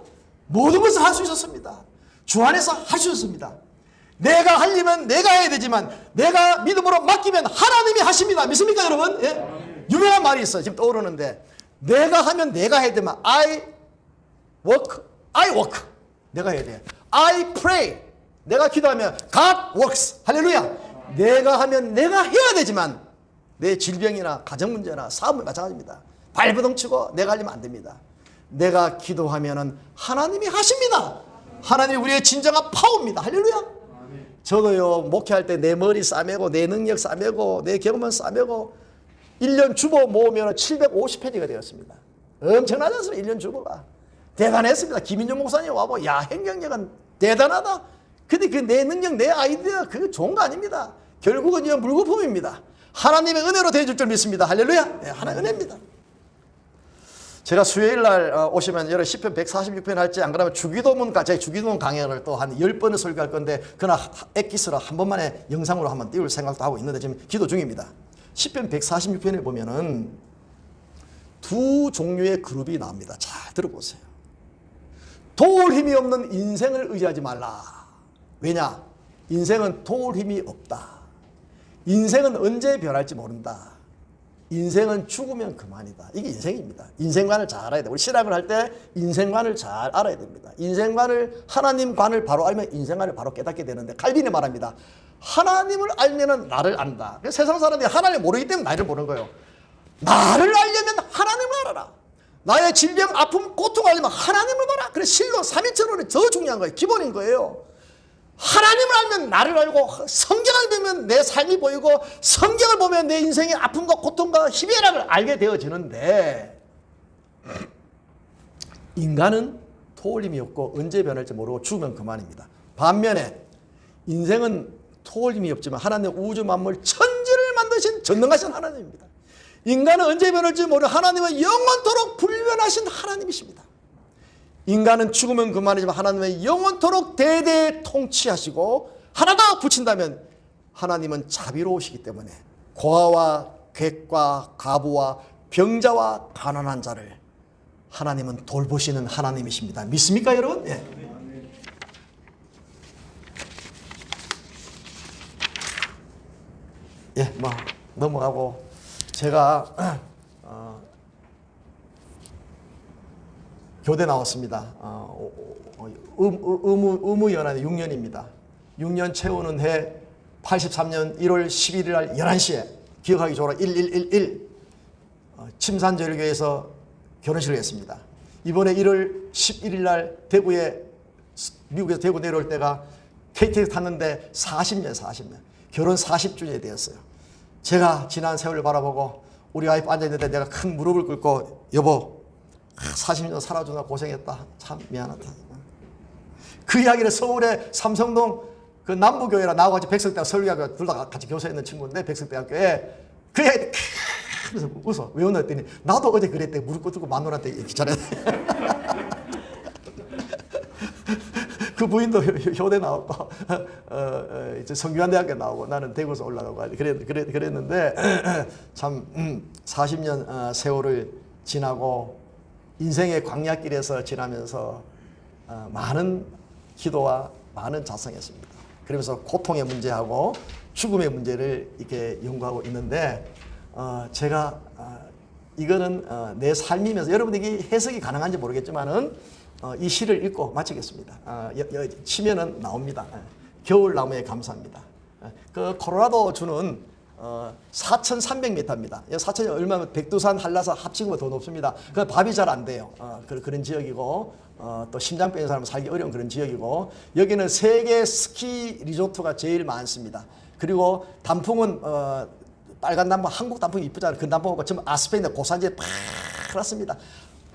모든 것을 할 수 있었습니다. 주 안에서 할 수 있었습니다. 내가 하려면 내가 해야 되지만 내가 믿음으로 맡기면 하나님이 하십니다. 믿습니까 여러분? 예? 유명한 말이 있어요. 지금 떠오르는데 내가 하면 내가 해야 되면 I work. 내가 해야 돼. I pray. 내가 기도하면 God works. 할렐루야. 내가 하면 내가 해야 되지만 내 질병이나 가정 문제나 사업은 마찬가지입니다. 발버둥치고 내가 하려면 안 됩니다. 내가 기도하면은 하나님이 하십니다. 하나님이 우리의 진정한 파워입니다. 할렐루야. 저도요 목회할 때 내 머리 싸매고 내 능력 싸매고 내 경험은 싸매고 1년 주보 모으면 750페이지가 되었습니다. 엄청나지 않습니까? 1년 주보가 대단했습니다. 김인종 목사님 와보 야 행정력은 대단하다. 근데 그 내 능력 내 아이디어 그거 좋은 거 아닙니다. 결국은 그냥 물거품입니다. 하나님의 은혜로 대해줄 줄 믿습니다. 할렐루야. 네, 하나님의 은혜입니다. 제가 수요일 날 오시면 여러 시편 146편 할지 안 그러면 제 주기도문 강연을 또 한 10번을 설교할 건데 그날 엑기스로 한 번만에 영상으로 한번 띄울 생각도 하고 있는데 지금 기도 중입니다. 시편 146편에 보면은 두 종류의 그룹이 나옵니다. 잘 들어보세요. 도울 힘이 없는 인생을 의지하지 말라. 왜냐? 인생은 도울 힘이 없다. 인생은 언제 변할지 모른다. 인생은 죽으면 그만이다. 이게 인생입니다. 인생관을 잘 알아야 돼. 우리 신학을 할 때 인생관을 잘 알아야 됩니다. 인생관을 하나님관을 바로 알면 인생관을 바로 깨닫게 되는데 칼빈이 말합니다. 하나님을 알면은 나를 안다. 세상 사람들이 하나님을 모르기 때문에 나를 모르는 거예요. 나를 알려면 하나님을 알아라. 나의 질병, 아픔, 고통을 알려면 하나님을 봐라. 그래서 실로 삼위일체론이 더 중요한 거예요. 기본인 거예요. 하나님을 알면 나를 알고 성경을 보면 내 삶이 보이고 성경을 보면 내 인생의 아픔과 고통과 희비애락을 알게 되어지는데 인간은 토울림이 없고 언제 변할지 모르고 죽으면 그만입니다. 반면에 인생은 토울림이 없지만 하나님은 우주 만물 천지를 만드신 전능하신 하나님입니다. 인간은 언제 변할지 모르고 하나님은 영원토록 불변하신 하나님이십니다. 인간은 죽으면 그만이지만 하나님은 영원토록 대대 통치하시고 하나 더 붙인다면 하나님은 자비로우시기 때문에 고아와 객과 가부와 병자와 가난한 자를 하나님은 돌보시는 하나님이십니다. 믿습니까 여러분? 예. 넘어가고 제가 교대 나왔습니다. 의무연한에 6년입니다. 6년 채우는 해 83년 1월 11일 날 11시에 기억하기 좋아라 1111 침산절교에서 결혼식을 했습니다. 이번에 1월 11일 날 대구에 미국에서 대구 내려올 때가 KTX 탔는데 40년 결혼 40주년이 되었어요. 제가 지난 세월을 바라보고 우리 와이프 앉아있는데 내가 큰 무릎을 꿇고 여보 40년 살아주나 고생했다. 참 미안하다. 그 이야기를 서울의 삼성동 그 남부교회라 나하고 같이 백석대학교 설교학교 둘 다 같이 교사했는 친구인데 백석대학교에 그 이야기 그래서 웃어. 왜 웃나 했더니 나도 어제 그랬대. 무릎 꿇고 마누라한테 얘기 잘했네. 그 부인도 효대 나왔고 이제 성균관대학교 나오고 나는 대구에서 올라가고 그랬는데 참 40년 세월을 지나고 인생의 광야길에서 지나면서 많은 기도와 많은 자성했습니다. 그러면서 고통의 문제하고 죽음의 문제를 이렇게 연구하고 있는데 제가 이거는 내 삶이면서 여러분에게 해석이 가능한지 모르겠지만은 이 시를 읽고 마치겠습니다. 치면은 나옵니다. 겨울나무에 감사합니다. 그 콜로라도 주는 4,300m입니다. 4,000이 얼마면 백두산, 한라산 합치고 더 높습니다. 그 밥이 잘 안 돼요. 그런 지역이고 또 심장병인 사람은 살기 어려운 그런 지역이고 여기는 세계 스키 리조트가 제일 많습니다. 그리고 단풍은 빨간 단풍, 한국 단풍이 이쁘잖아요. 그 단풍하고 전부 아스펜인데 고산지에 파랗습니다.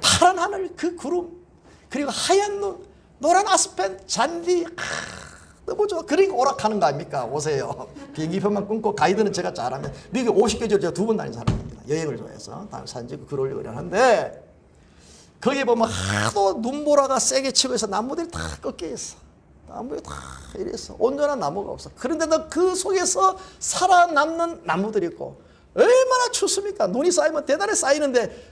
파란 하늘, 그 구름, 그리고 하얀 눈, 노란 아스펜, 잔디, 너무 좋아. 그러니까 오락하는 거 아닙니까? 오세요. 비행기표만 끊고 가이드는 제가 잘하면 미국 50개조 제가 2번 다닌 사람입니다. 여행을 좋아해서 다음 사진 찍고 글 올리고 하는데 거기에 보면 하도 눈보라가 세게 치고 있어. 나무들이 다 꺾여 있어. 나무에 다 이랬어. 온전한 나무가 없어. 그런데도 그 속에서 살아남는 나무들이 있고 얼마나 춥습니까? 눈이 쌓이면 대단히 쌓이는데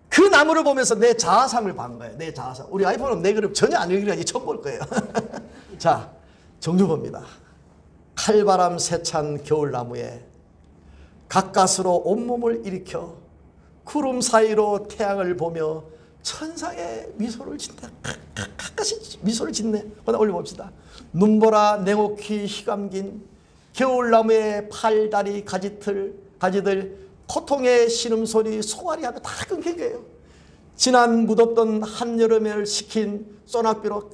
그 나무를 보면서 내 자아상을 본 거예요. 내 자아상. 우리 아이폰은 내 그림 전혀 안 읽으려니 처음 볼 거예요. 자, 정주보입니다. 칼바람 세찬 겨울나무에 가까스로 온몸을 일으켜 구름 사이로 태양을 보며 천상의 미소를 짓다. 가까이 미소를 짓네. 하나 올려봅시다. 눈보라 냉옥히 휘감긴 겨울나무의 팔다리 가지들 고통의 신음소리 소갈이하며 다 끊긴 거예요. 지난 무덥던 한여름을 식힌 소낙비로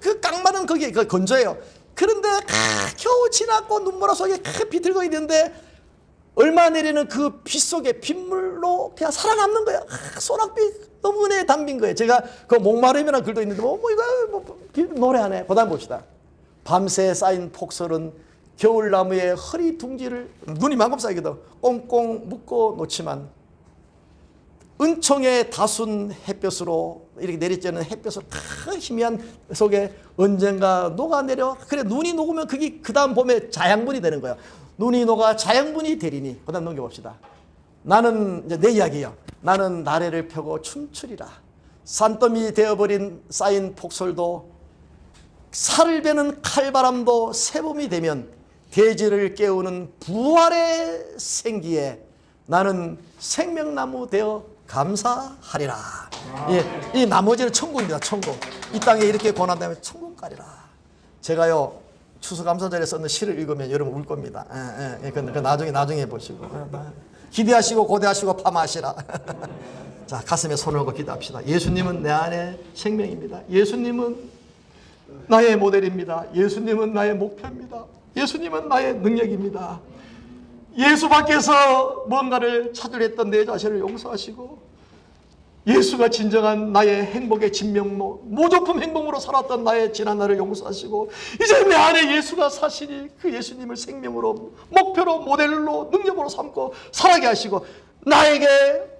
그 깡마는 거기에 건조해요. 그런데 겨우 지났고 눈보라 속에 비틀고 있는데 얼마 내리는 그 빛 속에 빗물로 그냥 살아남는 거야. 소낙비 너무 은혜에 담긴 거예요. 제가 그 목마름이라는 글도 있는데 이거 노래하네. 그 다음 봅시다. 밤새 쌓인 폭설은 겨울나무의 허리 둥지를 눈이 만큼 쌓이거든. 꽁꽁 묶어 놓지만 은총의 다순 햇볕으로 이렇게 내리쬐는 햇볕으로 큰 희미한 속에 언젠가 녹아내려. 그래 눈이 녹으면 그게 그 다음 봄에 자양분이 되는 거야. 눈이 녹아 자양분이 되리니. 그 다음 넘겨봅시다. 나는 이제 내 이야기예요. 나는 나래를 펴고 춤추리라. 산더미 되어버린 쌓인 폭설도 살을 베는 칼바람도 새봄이 되면 대지를 깨우는 부활의 생기에 나는 생명나무 되어 감사하리라. 이 나머지는 천국입니다. 천국. 이 땅에 이렇게 고난 다음에 천국 가리라. 제가요 추수감사절에 썼는 시를 읽으면 여러분 울 겁니다. 그 나중에 보시고 기대하시고 고대하시고 파마하시라. 자, 가슴에 손을 얹고 기도합시다. 예수님은 내 안에 생명입니다. 예수님은 나의 모델입니다. 예수님은 나의 목표입니다. 예수님은 나의 능력입니다. 예수 밖에서 뭔가를 찾으려 했던 내 자신을 용서하시고 예수가 진정한 나의 행복의 진명로, 모조품 행복으로 살았던 나의 지난 날을 용서하시고 이제 내 안에 예수가 사시니 그 예수님을 생명으로, 목표로, 모델로, 능력으로 삼고 살아게 하시고 나에게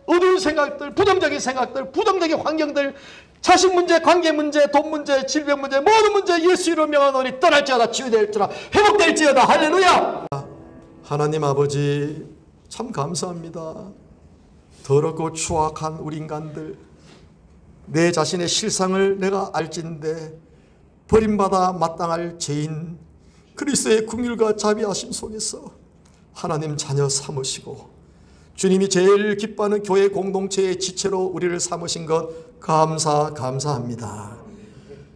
어두운 생각들, 부정적인 생각들, 부정적인 환경들, 자식 문제, 관계 문제, 돈 문제, 질병 문제, 모든 문제 예수 이름으로 명하노니 떠날지어다, 치유될지어다, 회복될지어다. 할렐루야. 하나님 아버지 참 감사합니다. 더럽고 추악한 우리 인간들, 내 자신의 실상을 내가 알진데 버림받아 마땅할 죄인, 그리스도의 긍휼과 자비하심 속에서 하나님 자녀 삼으시고 주님이 제일 기뻐하는 교회 공동체의 지체로 우리를 삼으신 것 감사합니다.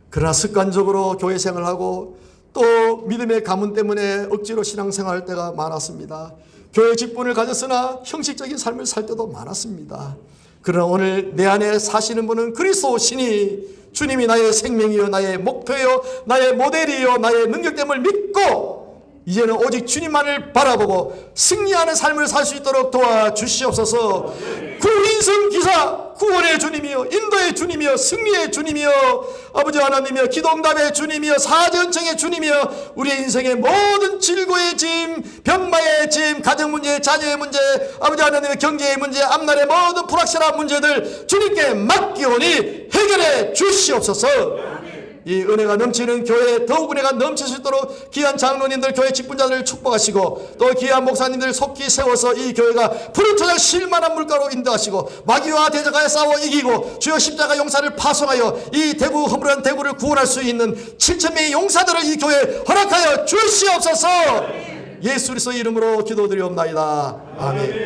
그러나 습관적으로 교회 생활하고 또 믿음의 가문 때문에 억지로 신앙생활할 때가 많았습니다. 교회 직분을 가졌으나 형식적인 삶을 살 때도 많았습니다. 그러나 오늘 내 안에 사시는 분은 그리스도시니 주님이 나의 생명이요 나의 목표요 나의 모델이요 나의 능력됨을 믿고 이제는 오직 주님만을 바라보고 승리하는 삶을 살 수 있도록 도와주시옵소서. 구인성 기사 구원의 주님이요 인도의 주님이요 승리의 주님이요 아버지 하나님이요 기도응답의 주님이요 사전청의 주님이요 우리의 인생의 모든 질고의 짐 병마의 짐 가정 문제 자녀의 문제 아버지 하나님의 경제의 문제 앞날의 모든 불확실한 문제들 주님께 맡기오니 해결해 주시옵소서. 이 은혜가 넘치는 교회에 더욱 은혜가 넘칠 수 있도록 귀한 장로님들 교회 직분자들을 축복하시고 또 귀한 목사님들 속히 세워서 이 교회가 푸른 초장 실만한 물가로 인도하시고 마귀와 대적하여 싸워 이기고 주여 십자가 용사를 파송하여 이 대구 허물한 대구를 구원할 수 있는 7,000명의 용사들을 이 교회에 허락하여 주시옵소서. 예수 그리스도 이름으로 기도드리옵나이다. 아멘.